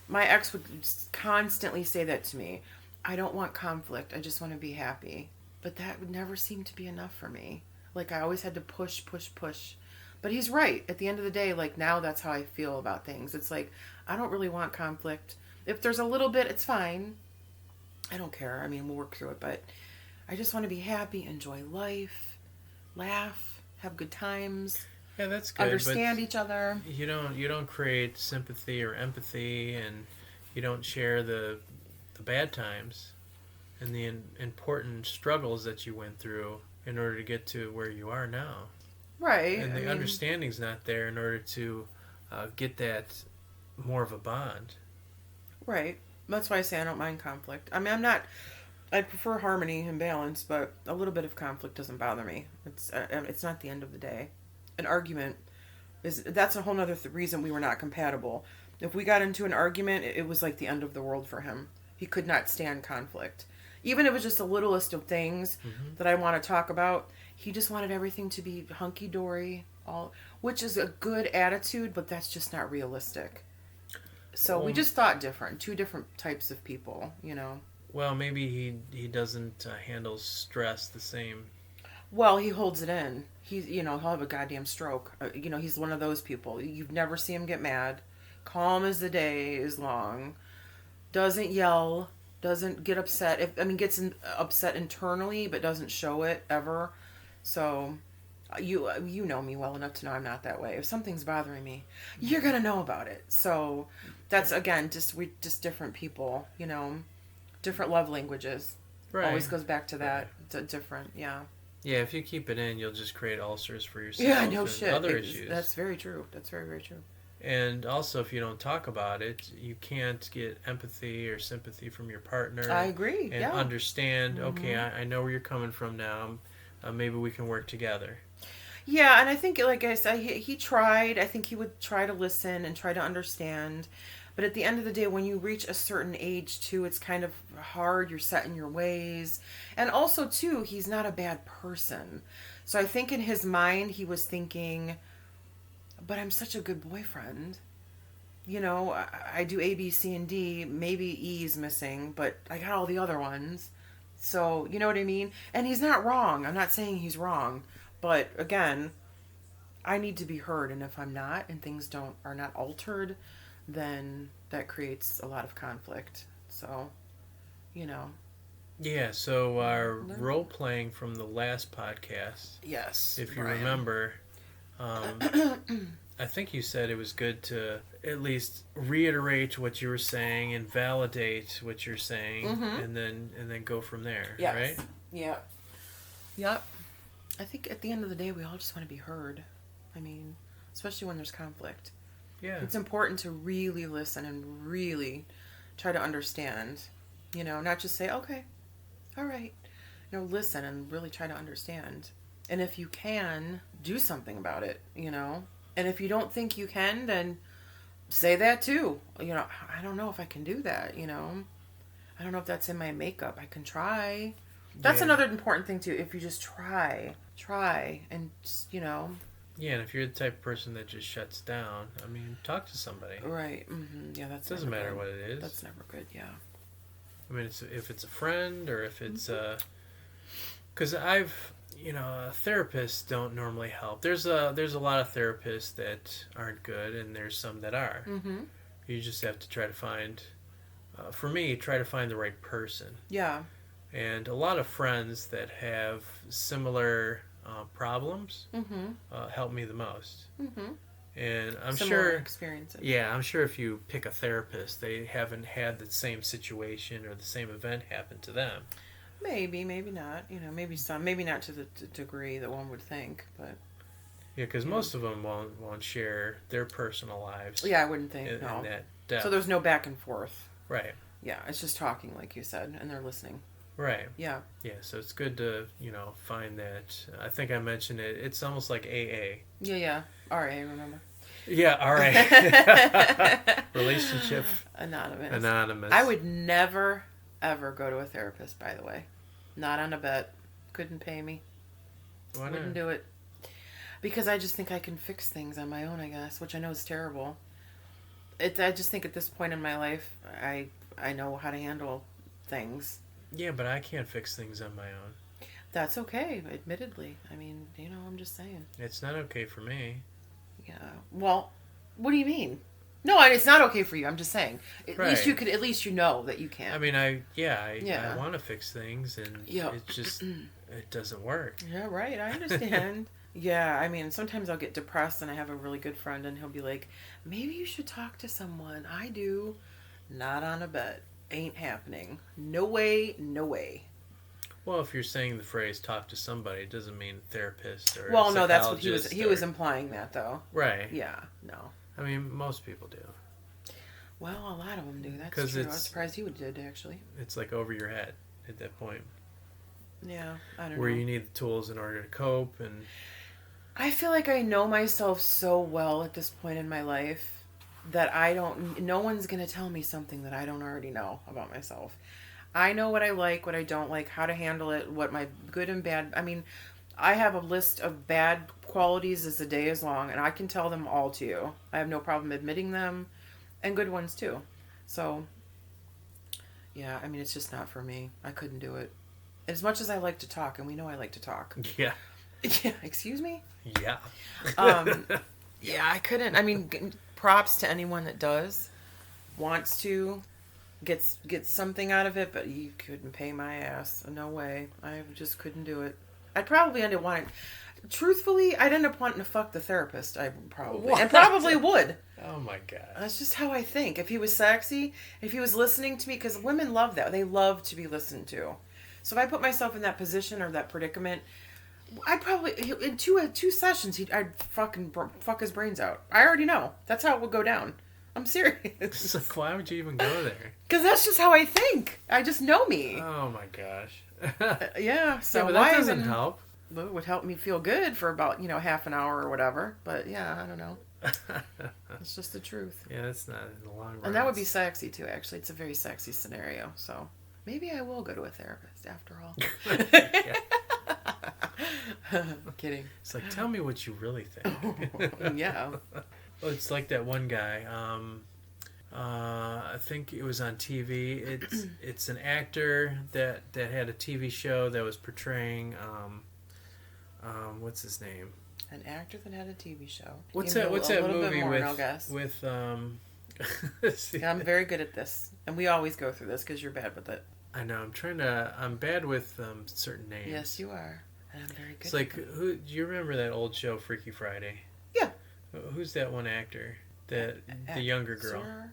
my ex would constantly say that to me. I don't want conflict. I just want to be happy. But that would never seem to be enough for me. Like I always had to push, push, push. But he's right. At the end of the day, like now that's how I feel about things. It's like I don't really want conflict. If there's a little bit, it's fine. I don't care. I mean, we'll work through it. But I just want to be happy, enjoy life, laugh, have good times, yeah, that's good. understand but each other. you don't create sympathy or empathy, and you don't share the bad times and the important struggles that you went through in order to get to where you are now. Right. And the understanding's not there in order to get that more of a bond. Right. That's why I say I don't mind conflict. I mean, I prefer harmony and balance, but a little bit of conflict doesn't bother me. It's not the end of the day. An argument that's a whole nother reason we were not compatible. If we got into an argument, it was like the end of the world for him. He could not stand conflict. Even if it was just the littlest of things that I want to talk about, he just wanted everything to be hunky-dory, which is a good attitude, but that's just not realistic. So we just thought different. Two different types of people, Well, maybe he doesn't handle stress the same. Well, he holds it in. He'll have a goddamn stroke. He's one of those people. You've never seen him get mad. Calm as the day is long. Doesn't yell. Doesn't get upset. Gets upset internally, but doesn't show it ever. So, you know me well enough to know I'm not that way. If something's bothering me, you're gonna know about it. So, that's again we different people. Different love languages. Right. Always goes back to that. Different, yeah. Yeah, if you keep it in, you'll just create ulcers for yourself. Yeah, no and shit. Other issues. That's very true. That's very, very true. And also, if you don't talk about it, you can't get empathy or sympathy from your partner. I agree. And yeah. understand, okay, I know where you're coming from now. Maybe we can work together. Yeah, and I think, like I said, he tried. I think he would try to listen and try to understand. But at the end of the day, when you reach a certain age too, it's kind of hard. You're set in your ways. And also too, he's not a bad person. So I think in his mind, he was thinking, but I'm such a good boyfriend. You know, I do A, B, C, and D. Maybe E is missing, but I got all the other ones. So, you know what I mean? And he's not wrong. I'm not saying he's wrong. But again, I need to be heard. And if I'm not, and things are not altered, then that creates a lot of conflict. So, you know. Yeah, so our role playing from the last podcast, Yes. if you Brian. remember, I think you said it was good to at least reiterate what you were saying and validate what you're saying, and then go from there, Yes. right? Yeah. Yep. I think at the end of the day, we all just want to be heard. I mean, especially when there's conflict. Yeah. It's important to really listen and really try to understand. You know, not just say, okay, all right. You know, listen and really try to understand. And if you can, do something about it, you know. And if you don't think you can, then say that too. You know, I don't know if I can do that, you know. I don't know if that's in my makeup. I can try. That's another important thing too. If you just try and just, you know. Yeah, and if you're the type of person that just shuts down, I mean, talk to somebody. Right. Mm-hmm. Yeah, that's It doesn't matter good. what it is. That's never good, yeah. I mean, if it's a friend or if it's Mm-hmm. because therapists don't normally help. There's a lot of therapists that aren't good, and there's some that are. Mm-hmm. You just have to try to find, for me, try to find the right person. Yeah. And a lot of friends that have similar problems Mm-hmm. help me the most. Mm-hmm. And I'm Similar sure, experiences. yeah, I'm sure if you pick a therapist, they haven't had the same situation or the same event happen to them. Maybe not. You know, maybe not to the degree that one would think, but Yeah, because most of them won't share their personal lives. yeah, I wouldn't think, in no. that depth. So there's no back and forth. Right. Yeah, it's just talking, like you said, and they're listening. Right. Yeah. Yeah, so it's good to, find that. I think I mentioned it. It's almost like AA. Yeah. RA, remember? Yeah, all right. Relationship Anonymous. I would never, ever go to a therapist, by the way. Not on a bet. Couldn't pay me. Why Wouldn't not? do it. Because I just think I can fix things on my own, I guess, which I know is terrible. I just think at this point in my life, I know how to handle things. Yeah, but I can't fix things on my own. That's okay, admittedly. I mean, I'm just saying. It's not okay for me. Yeah. Well, what do you mean? No, it's not okay for you. I'm just saying. At Right. least you could. At least you know that you can. I mean, I Yeah. want to fix things, and Yep. it just it doesn't work. Yeah, right. I understand. Yeah, I mean, sometimes I'll get depressed, and I have a really good friend, and he'll be like, "Maybe you should talk to someone." I do. Not on a bet. Ain't happening. No way. No way. Well, if you're saying the phrase "talk to somebody," it doesn't mean therapist or Well, no, that's what he was. psychologist He was implying that, though. right. Yeah. No. I mean, most people do. Well, a lot of them do. That's 'Cause true. I was it's- surprised you did, actually. It's like over your head at that point, Yeah, I don't where know. you need the tools in order to cope. And I feel like I know myself so well at this point in my life that no one's going to tell me something that I don't already know about myself. I know what I like, what I don't like, how to handle it, what my good and bad. I mean, I have a list of bad qualities as the day is long, and I can tell them all to you. I have no problem admitting them, and good ones too. So, yeah, I mean, it's just not for me. I couldn't do it. As much as I like to talk, and we know I like to talk. yeah, Yeah, excuse me? yeah, Yeah, I couldn't. I mean, props to anyone that wants to, gets something out of it, but you couldn't pay my ass. No way. I just couldn't do it. I'd probably end up wanting, truthfully, I'd end up wanting to fuck the therapist. I probably, What? and probably would. oh my god. That's just how I think. If he was sexy, if he was listening to me, because women love that. They love to be listened to. So if I put myself in that position or that predicament, I'd probably, in two sessions, I'd fucking fuck his brains out. I already know. That's how it would go down. I'm serious. It's like, why would you even go there? Because that's just how I think. I just know me. Oh my gosh. Yeah, so yeah, but why that doesn't even, help. Well, it would help me feel good for about, half an hour or whatever. But yeah, I don't know. It's just the truth. Yeah, that's not in the long run. And that would be sexy too, actually. It's a very sexy scenario. So maybe I will go to a therapist after all. Kidding. It's like, tell me what you really think. Yeah. Well, it's like that one guy. I think it was on TV. It's an actor that had a TV show that was portraying. What's his name? An actor that had a TV show. What's Give me that? What's a that little bit movie more, with? I'll guess. With Yeah, I'm very good at this, and we always go through this because you're bad with it. I know. I'm bad with certain names. Yes, you are, and I'm very good. It's like, who do you remember that old show, Freaky Friday? Yeah. Who's that one actor? The younger girl. Sir?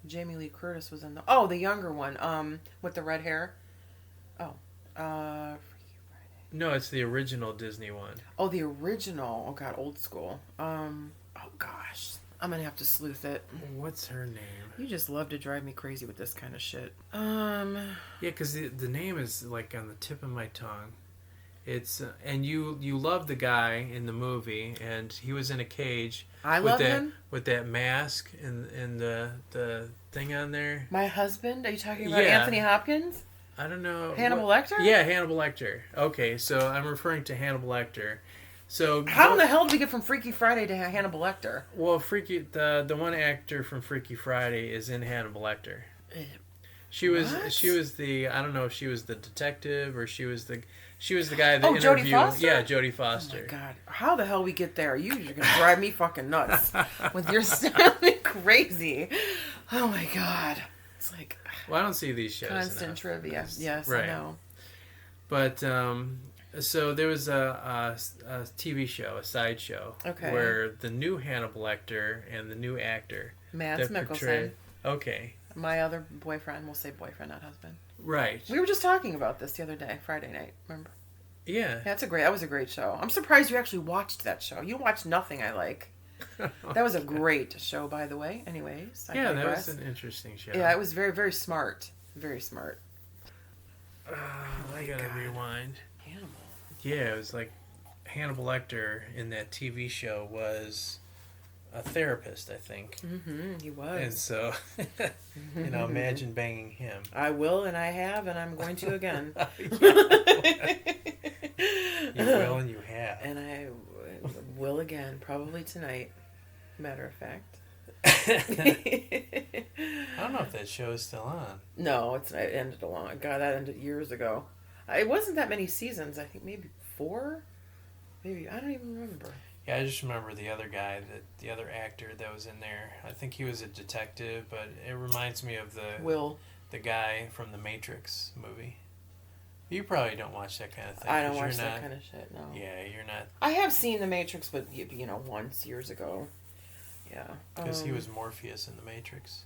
Jamie Lee Curtis was in the younger one. With the red hair. Oh, Freaky Friday. No, it's the original Disney one. Oh, the original. Oh God, old school. Oh gosh, I'm gonna have to sleuth it. What's her name? You just love to drive me crazy with this kind of shit. Yeah, because the name is like on the tip of my tongue. It's and you love the guy in the movie, and he was in a cage. I love him with that mask and the thing on there. My husband? Are you talking about Yeah. Anthony Hopkins? I don't know. Hannibal Lecter? Yeah, Hannibal Lecter. Okay, so I'm referring to Hannibal Lecter. So How in the hell did we get from Freaky Friday to Hannibal Lecter? Well, the one actor from Freaky Friday is in Hannibal Lecter. She was the I don't know if she was the detective or she was the guy that interviewed. Jodie Foster? Yeah, Jodie Oh Foster. my God. How the hell we get there? You're gonna drive me fucking nuts with your sounding crazy. Oh my God. It's like Well, I don't see these shows constant enough. trivia. Yes, Right. I know. But so there was a TV show, a sideshow, Okay. where the new Hannibal Lecter and the new actor Mads that Mikkelsen. portrayed. Okay, My other boyfriend, we'll say boyfriend, not husband. right. We were just talking about this the other day, Friday night, remember? Yeah. Yeah, that was a great show. I'm surprised you actually watched that show. You watched nothing I like. That was a great show, by the way. Anyways, I Yeah, that digress. was an interesting show. Yeah, it was very, very smart. Very smart. I gotta rewind. Hannibal. Yeah, it was like Hannibal Lecter in that TV show was a therapist, I think. Mm-hmm, he was. And so, imagine banging him. I will, and I have, and I'm going to again. You will and you have. And I will again, probably tonight. Matter of fact. I don't know if that show is still on. No, it ended that ended years ago. It wasn't that many seasons. I think maybe 4. Maybe I don't even remember. Yeah, I just remember the other guy, the other actor that was in there. I think he was a detective, but it reminds me of the guy from the Matrix movie. You probably don't watch that kind of thing. I don't watch that kind of shit. No. Yeah, you're not. I have seen The Matrix, but once years ago. Yeah. Because he was Morpheus in the Matrix.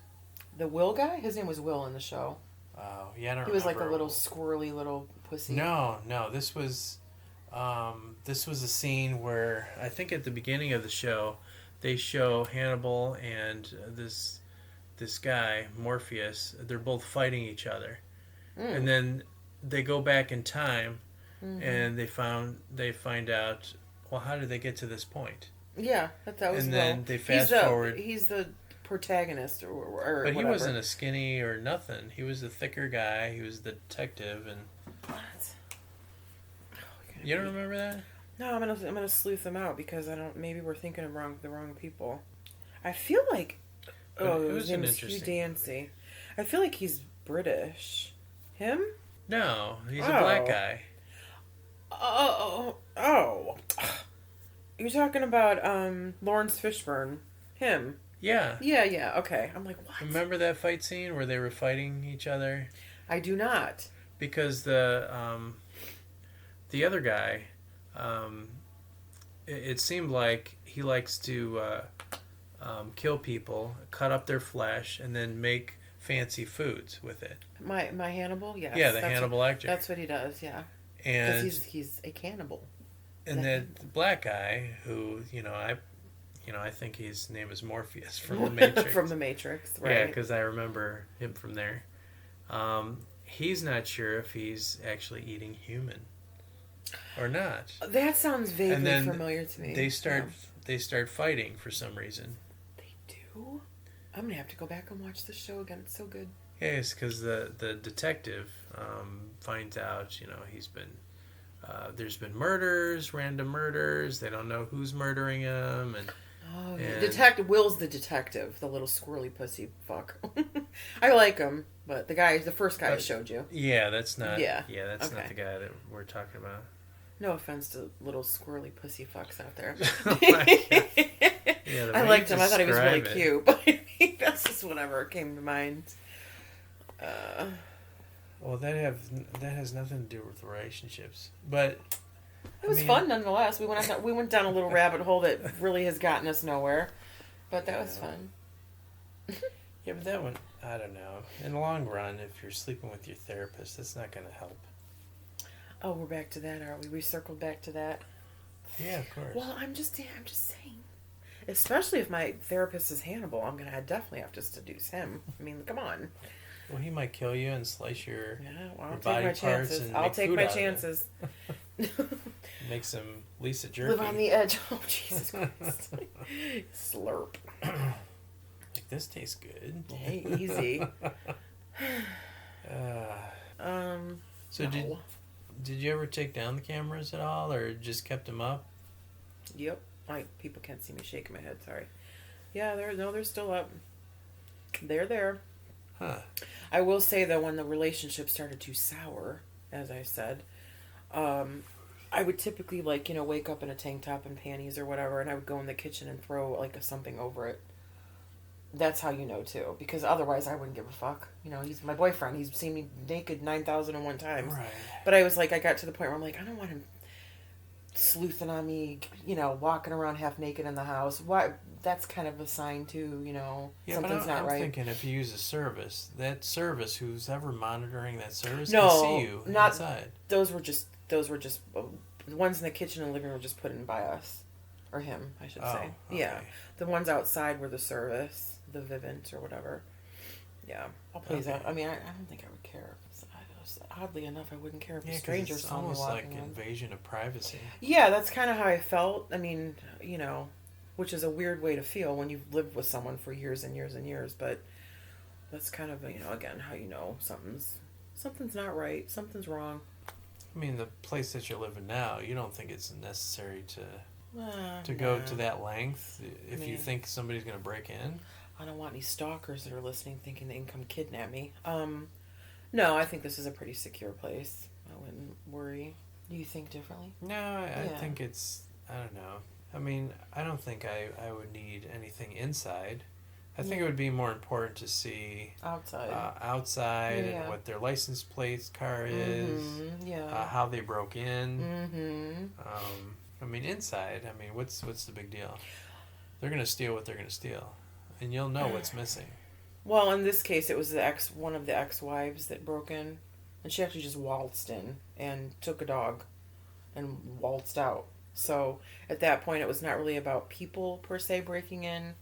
The Will guy. His name was Will in the show. Oh, yeah, I don't. He was like a remember. little squirrely little pussy. No, this was a scene where I think at the beginning of the show, they show Hannibal and this guy Morpheus. They're both fighting each other, and then they go back in time, and they find out. Well, how did they get to this point? Yeah, that was. And Will. then they fast forward. He's the protagonist, or But whatever. he wasn't a skinny or nothing. He was the thicker guy. He was the detective, and What? you don't remember that? No, I'm gonna sleuth them out because I don't. Maybe we're thinking of the wrong people. I feel like. But it his was name an is Hugh interesting Dancy. I feel like he's British. Him? No, he's a black guy. Oh. You're talking about Lawrence Fishburne. Him. Yeah. Yeah. Okay. I'm like, what? Remember that fight scene where they were fighting each other? I do not. Because the other guy, it seemed like he likes to kill people, cut up their flesh, and then make fancy foods with it. My Hannibal. Yes. Yeah, the Hannibal actor. That's what he does. Yeah. And Because he's a cannibal. and the black guy who I think his name is Morpheus from the Matrix. From the Matrix, right? Yeah, because I remember him from there. He's not sure if he's actually eating human. or not. That sounds vaguely And then familiar to me. they start fighting for some reason. They do? I'm going to have to go back and watch the show again. It's so good. Yeah, it's because the detective finds out, he's been there's been random murders. They don't know who's murdering him, Oh, yeah. Detective Will's the detective, the little squirrely pussy fuck. I like him, but the first guy I showed you. Yeah, that's not. Yeah, that's okay. not the guy that we're talking about. No offense to little squirrely pussy fucks out there. Oh my God. Yeah, I liked him. I thought he was really cute, but that's just whatever came to mind. Well, that has nothing to do with relationships, but it was fun nonetheless. We went down a little rabbit hole that really has gotten us nowhere, but that was fun. Yeah, but that one, I don't know. In the long run, if you're sleeping with your therapist, that's not going to help. Oh, we're back to that, are we? We circled back to that. Yeah, of course. Well, I'm just saying. Especially if my therapist is Hannibal, I'm gonna definitely have to seduce him. I mean, come on. Well, he might kill you and slice your I'll take my chances. I'll take my chances. Make some Lisa jerky. Live on the edge. Oh, Jesus Christ. Slurp. Like, this tastes good. Hey, easy. So no. did you ever take down the cameras at all, or just kept them up? Yep. People can't see me shaking my head. Sorry. Yeah, they're still up. They're there. Huh. I will say though, when the relationship started to sour, as I said, I would typically wake up in a tank top and panties or whatever, and I would go in the kitchen and throw something over it. That's how you know too, because otherwise I wouldn't give a fuck. He's my boyfriend. He's seen me naked 9,001 times. Right. But I got to the point where I'm like, I don't want him sleuthing on me, walking around half naked in the house. Why? That's kind of a sign too, something's not right. I'm thinking if you use a service, that service, who's ever monitoring that service, no, can see you not inside. Those were just the ones in the kitchen and living room were just put in by us, or him, I should say. Okay. Yeah, the ones outside were the service, the Vivint or whatever. Yeah, I'll please. Okay. I mean, I don't think I would care. Oddly enough, I wouldn't care if a stranger saw me walking. It's almost like invasion of privacy. Yeah, that's kind of how I felt. I mean, which is a weird way to feel when you've lived with someone for years and years and years. But that's kind of again how something's not right, something's wrong. I mean, the place that you're living now, you don't think it's necessary to go to that length if you think somebody's going to break in? I don't want any stalkers that are listening thinking they can come kidnap me. No, I think this is a pretty secure place. I wouldn't worry. Do you think differently? No, I think it's, I don't know. I mean, I don't think I would need anything inside. I think it would be more important to see outside and what their license plate car is, how they broke in. I mean, inside, what's the big deal? They're going to steal what they're going to steal, and you'll know what's missing. Well, in this case, it was one of the ex-wives that broke in, and she actually just waltzed in and took a dog and waltzed out. So at that point, it was not really about people per se breaking in.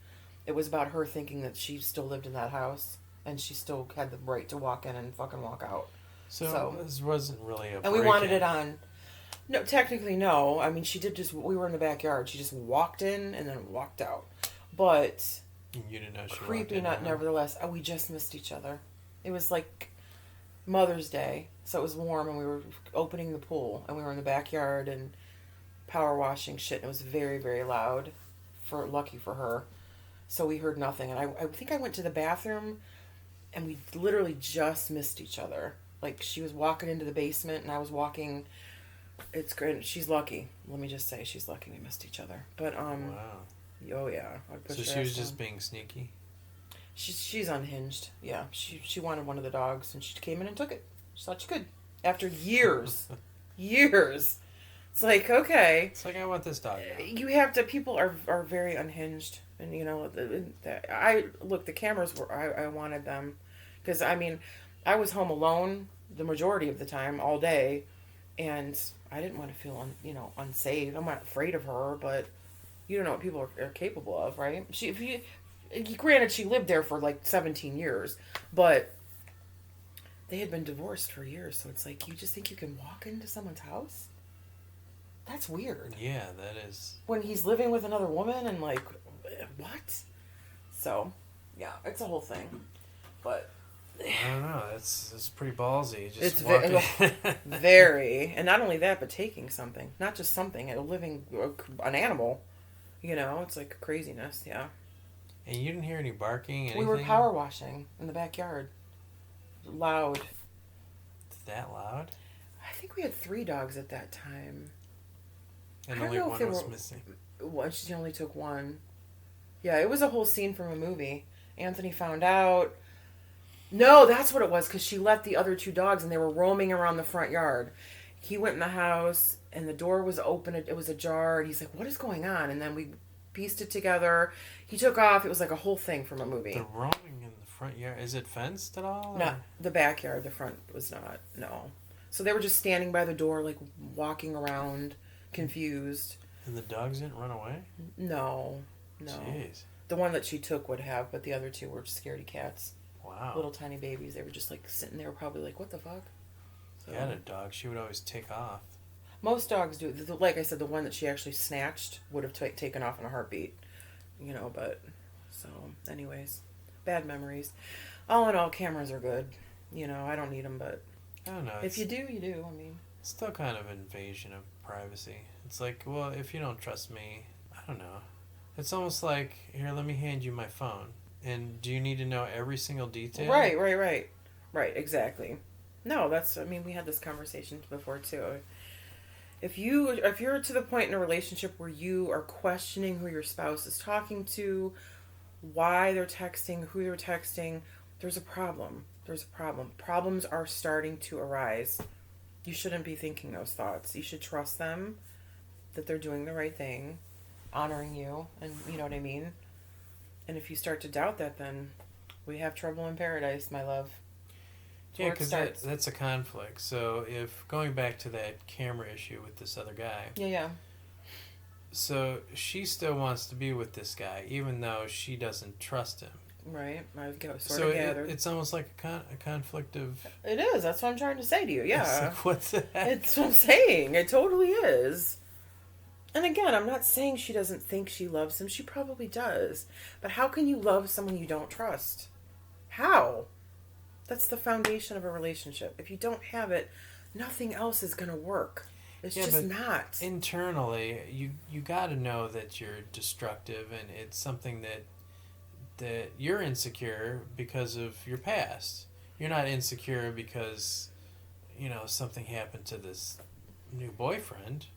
It was about her thinking that she still lived in that house and she still had the right to walk in and fucking walk out. So this wasn't really a break-in. And we wanted it on. No, technically no. I mean, she did we were in the backyard. She just walked in and then walked out. But you didn't know she creepy nevertheless. We just missed each other. It was like Mother's Day, so it was warm, and we were opening the pool, and we were in the backyard and power washing shit, and it was very, very loud. Lucky for her. So we heard nothing, and I think I went to the bathroom, and we literally just missed each other. Like, she was walking into the basement, and I was walking. It's great. She's lucky. Let me just say, she's lucky we missed each other. But Wow. Oh yeah. So she was just being sneaky. She's unhinged. Yeah. She wanted one of the dogs, and she came in and took it. She thought she could. After years, years. It's like, okay. It's like, I want this dog now. You have to. People are very unhinged, and the cameras were. I wanted them, because I was home alone the majority of the time, all day, and I didn't want to feel unsafe. I'm not afraid of her, but you don't know what people are capable of, right? Granted, she lived there for like 17 years, but they had been divorced for years, so it's like, you just think you can walk into someone's house? That's weird. Yeah, that is. When he's living with another woman and like, what? So, yeah, it's a whole thing. But I don't know. It's pretty ballsy. Just it's walking. very, and not only that, but taking something, not just something, a living, an animal. You know, it's like craziness. Yeah. And you didn't hear any barking. Anything? We were power washing in the backyard. Loud. That loud? I think we had 3 dogs at that time. And I don't only know if one they was were- missing. Well, she only took 1. Yeah, it was a whole scene from a movie. Anthony found out. No, that's what it was, because she left the other 2 dogs and they were roaming around the front yard. He went in the house and the door was open. It was ajar. And he's like, what is going on? And then we pieced it together. He took off. It was like a whole thing from a movie. The roaming in the front yard. Is it fenced at all? Not the backyard. The front was not. No. So they were just standing by the door, like walking around, confused. And the dogs didn't run away? No. Jeez. The one that she took would have, but the other 2 were just scaredy cats. Wow. Little tiny babies. They were just like sitting there, probably like, what the fuck? If you had a dog, she would always take off. Most dogs do. Like I said, the one that she actually snatched would have taken off in a heartbeat. You know, but. So, anyways. Bad memories. All in all, cameras are good. You know, I don't need them, but. I don't know. If you do, you do. I mean. It's still kind of invasion of privacy. It's like, well, if you don't trust me, I don't know. It's almost like, here, let me hand you my phone. And do you need to know every single detail? Right, exactly. No, that's, I mean, we had this conversation before too. If you're to the point in a relationship where you are questioning who your spouse is talking to, why they're texting, who they're texting, there's a problem. Problems are starting to arise. You shouldn't be thinking those thoughts. You should trust them that they're doing the right thing, honoring you, and you know what I mean? And if you start to doubt that, then we have trouble in paradise, my love. Yeah, because that's a conflict. So if going back to that camera issue with this other guy. Yeah. So she still wants to be with this guy, even though she doesn't trust him. Right. I've sort of gathered. It's almost like a conflict of... It is. That's what I'm trying to say to you. Yeah. Like, what the heck? It's what I'm saying. It totally is. And again, I'm not saying she doesn't think she loves him. She probably does. But how can you love someone you don't trust? How? That's the foundation of a relationship. If you don't have it, nothing else is going to work. It's just not. Internally, you got to know that you're destructive, and it's something that you're insecure because of your past. You're not insecure because, something happened to this new boyfriend.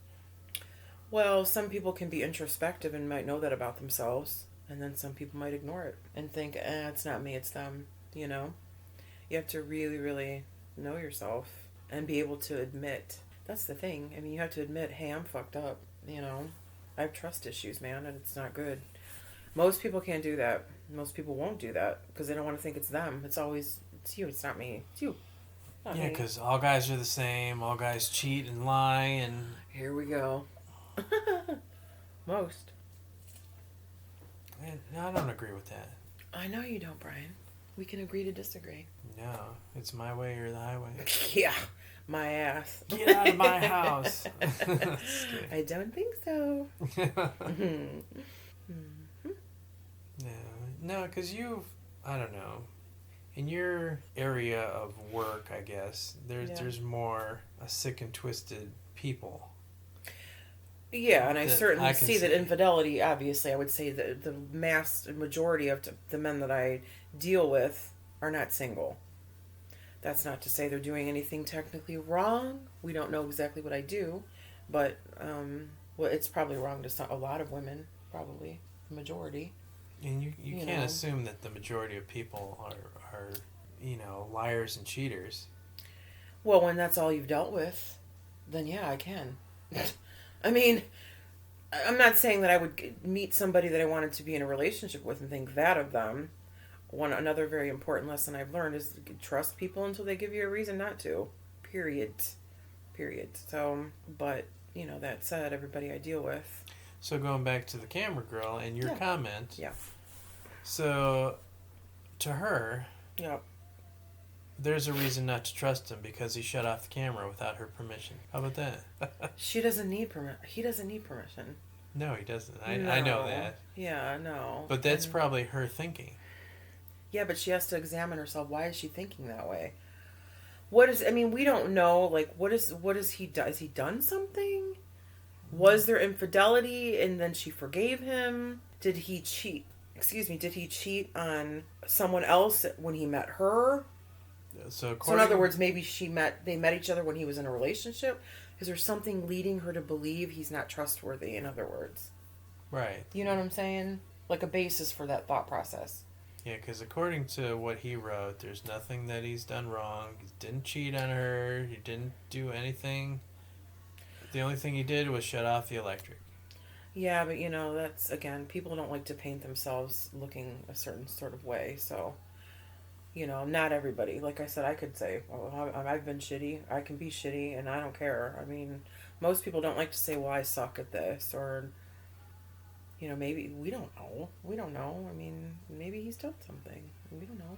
Well, some people can be introspective and might know that about themselves, and then some people might ignore it and think, it's not me, it's them, You have to really, really know yourself and be able to admit. That's the thing. I mean, you have to admit, hey, I'm fucked up, I have trust issues, man, and it's not good. Most people can't do that. Most people won't do that because they don't want to think it's them. It's always, it's you, it's not me. It's you. Not Yeah, me. because all guys are the same. All guys cheat and lie, and... Here we go. Most. I don't agree with that. I know you don't, Brian. We can agree to disagree. No, it's my way or the highway. Yeah, my ass. Get out of my house. I don't think so. No, because I don't know, in your area of work, I guess, there's more sick and twisted people. Yeah, and I certainly see that see. infidelity, obviously, I would say that the mass majority of the men that I deal with are not single. That's not to say they're doing anything technically wrong. We don't know exactly what I do, but it's probably wrong to a lot of women, probably, the majority. And you can't assume that the majority of people are liars and cheaters. Well, when that's all you've dealt with, then yeah, I can. I mean, I'm not saying that I would meet somebody that I wanted to be in a relationship with and think that of them. Another very important lesson I've learned is trust people until they give you a reason not to. Period. So, but, that said, everybody I deal with. So going back to the camera girl and your comment. Yeah. So, to her. Yep. there's a reason not to trust him because he shut off the camera without her permission. How about that? She doesn't need permission. He doesn't need permission. No, he doesn't. I know No. that. Yeah, no. But that's And- probably her thinking. yeah, but she has to examine herself. Why is she thinking that way? What is? I mean, we don't know. Like, what is he done? Has he done something? Was there infidelity and then she forgave him? Did he cheat? Excuse me. Did he cheat on someone else when he met her? So So in other words, maybe they met each other when he was in a relationship. Is there something leading her to believe he's not trustworthy? In other words, right. you know what I'm saying? Like a basis for that thought process. Yeah, because according to what he wrote, there's nothing that he's done wrong. He didn't cheat on her. He didn't do anything. The only thing he did was shut off the electric. Yeah, but that's again, people don't like to paint themselves looking a certain sort of way. So, not everybody. Like I said, I could say, oh, I've been shitty. I can be shitty, and I don't care. I mean, most people don't like to say, well, I suck at this, or maybe we don't know. We don't know. I mean, maybe he's done something. We don't know.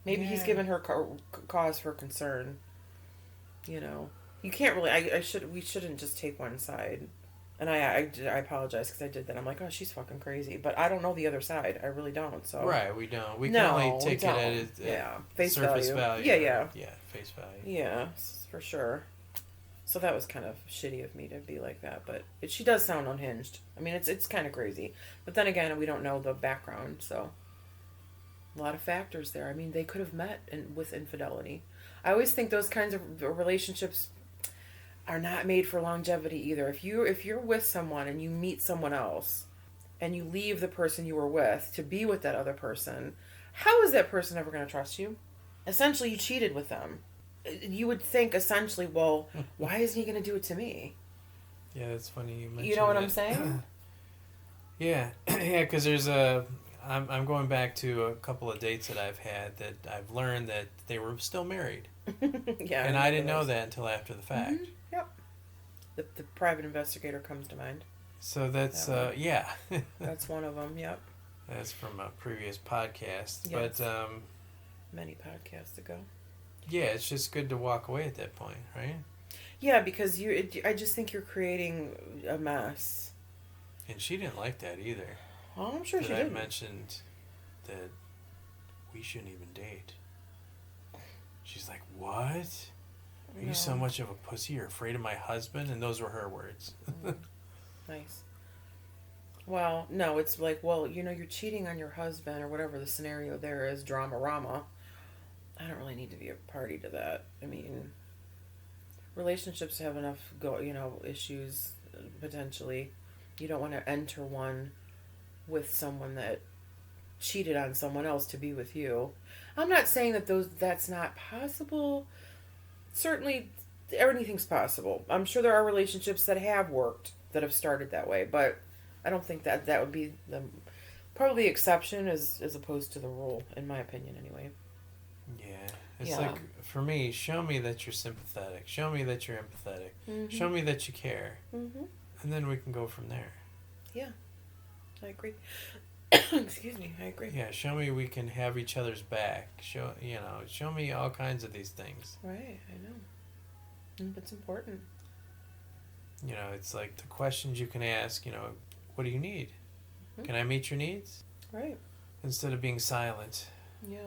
Maybe he's Yeah. given her cause for concern. You can't really. We shouldn't just take one side. And I apologize because I did that. I'm like, oh, she's fucking crazy, but I don't know the other side. I really don't. So Right, we don't. We No, can only we take it don't. at its face surface value. value. Yeah, Yeah, face value. yeah, for sure. So that was kind of shitty of me to be like that, but she does sound unhinged. I mean, it's kind of crazy, but then again, we don't know the background, so a lot of factors there. I mean, they could have met with infidelity. I always think those kinds of relationships are not made for longevity either. If you're with someone and you meet someone else and you leave the person you were with to be with that other person, how is that person ever going to trust you? Essentially, you cheated with them. You would think essentially, well, why isn't he going to do it to me? Yeah, that's funny you mentioned. You know what that. I'm saying? Yeah, yeah, because I'm going back to a couple of dates that I've had that I've learned that they were still married. Yeah. And I didn't know that until after the fact. Mm-hmm. Yep. The private investigator comes to mind. So that's, That one. yeah. That's one of them, yep. That's from a previous podcast. Yes. But, Many podcasts ago. yeah, it's just good to walk away at that point, right? Yeah, because I just think you're creating a mess. And she didn't like that either. Oh, I'm sure she I did. mentioned that we shouldn't even date. She's like, what? Are you so much of a pussy? You're afraid of my husband? And those were her words. Nice. Well, no, it's like, well, you're cheating on your husband or whatever the scenario there is, drama-rama. I don't really need to be a party to that. I mean, relationships have enough issues potentially. You don't want to enter one with someone that cheated on someone else to be with you. I'm not saying that's not possible. Certainly anything's possible. I'm sure there are relationships that have worked that have started that way, but I don't think that would be probably the exception as opposed to the rule, in my opinion anyway. Yeah. It's Yeah. like, for me, show me that you're sympathetic. Show me that you're empathetic. Mm-hmm. Show me that you care. Mm-hmm. And then we can go from there. Yeah, I agree. Excuse me, I agree. Yeah, show me we can have each other's back. Show me all kinds of these things. Right, I know. It's important. It's like the questions you can ask, what do you need? Mm-hmm. Can I meet your needs? Right. Instead of being silent. Yeah.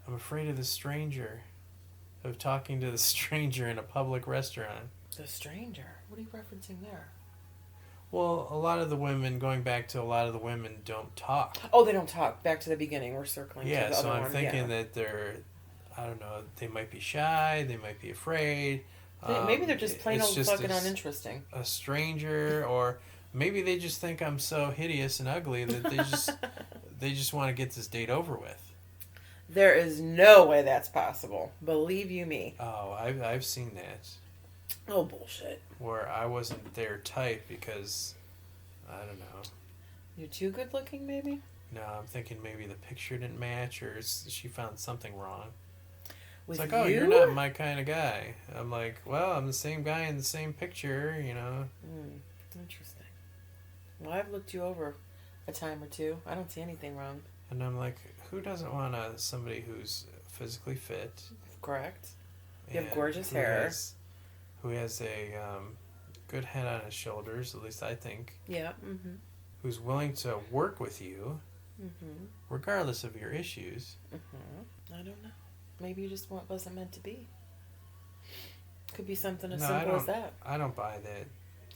I'm afraid of the stranger. Of talking to the stranger in a public restaurant. The stranger. What are you referencing there? Well, going back to a lot of the women don't talk. Oh, they don't talk. Back to the beginning. We're circling. Yeah, to the so other I'm one. thinking that they're, I don't know, they might be shy, they might be afraid. Maybe they're just plain it's old just fucking uninteresting. A stranger, or maybe they just think I'm so hideous and ugly that they just want to get this date over with. There is no way that's possible. Believe you me. Oh, I've seen that. Oh, bullshit. Where I wasn't their type because, I don't know. You're too good looking, maybe? No, I'm thinking maybe the picture didn't match or she found something wrong. With It's like, you? oh, you're not my kind of guy. I'm like, well, I'm the same guy in the same picture, Interesting. Well, I've looked you over a time or two. I don't see anything wrong. And I'm like, who doesn't want somebody who's physically fit. Correct. You have and gorgeous hair. Who has a good head on his shoulders, at least I think. Yeah. Mm-hmm. Who's willing to work with you, Mm-hmm. regardless of your issues. Mm-hmm. I don't know. Maybe you just wasn't meant to be. Could be something as No, simple as that. I don't buy that.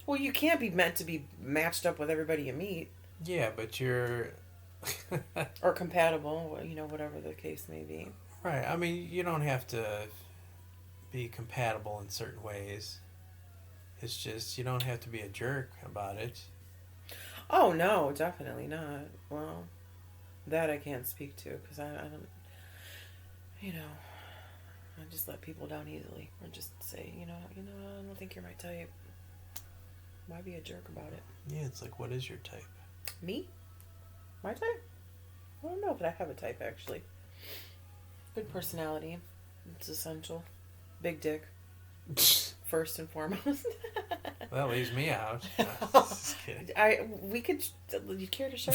Well, you can't be meant to be matched up with everybody you meet. Yeah, but you're... Or compatible, whatever the case may be. Right. I mean, you don't have to be compatible in certain ways. It's just, you don't have to be a jerk about it. Oh, no, definitely not. Well, that I can't speak to, because I don't, I just let people down easily. Or just say, I don't think you're my type. Why be a jerk about it? Yeah, it's like, what is your type? Me? My type? I don't know if I have a type, actually. Good personality. It's essential. Big dick. First and foremost. That leaves me out. Just kidding. You care to show?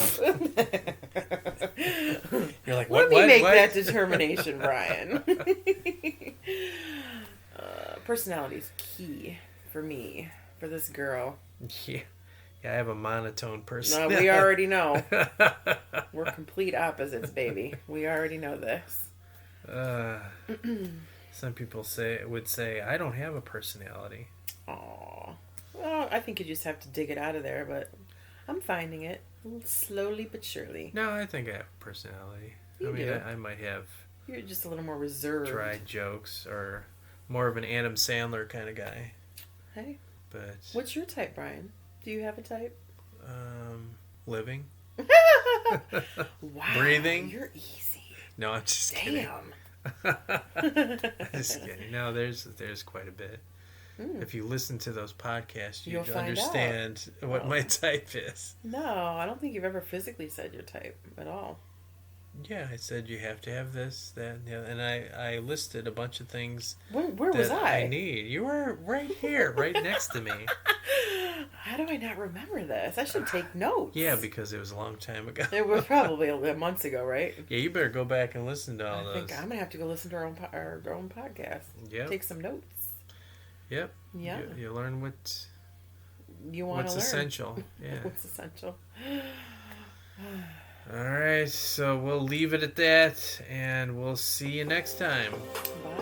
You're like, Let what? me make what? that determination, Brian. Personality's key for me, for this girl. Yeah, I have a monotone No, personality. we already know. We're complete opposites, baby. We already know this. Some people would say I don't have a personality. Aw. Well, I think you just have to dig it out of there, but I'm finding it slowly but surely. No, I think I have a personality. You I mean, do. I might have You're just a little more reserved. dry jokes or more of an Adam Sandler kind of guy. Hey, But what's your type, Brian? Do you have a type? living, Wow, breathing. You're easy. No, I'm just kidding. Damn. Just kidding. No, there's quite a bit. If you listen to those podcasts, You'll you'd find understand what my type is. No, I don't think you've ever physically said your type at all. Yeah, I said you have to have this, that, yeah, and I listed a bunch of things. Where was I? need. You were right here, right next to me. How do I not remember this? I should take notes. Yeah, because it was a long time ago. It was probably months ago, right? Yeah, you better go back and listen to all I those. think I'm gonna have to go listen to our own podcast. Yep. Take some notes. Yep. Yeah. You learn what's What's essential. Yeah. What's essential? All right, so we'll leave it at that, and we'll see you next time. Bye.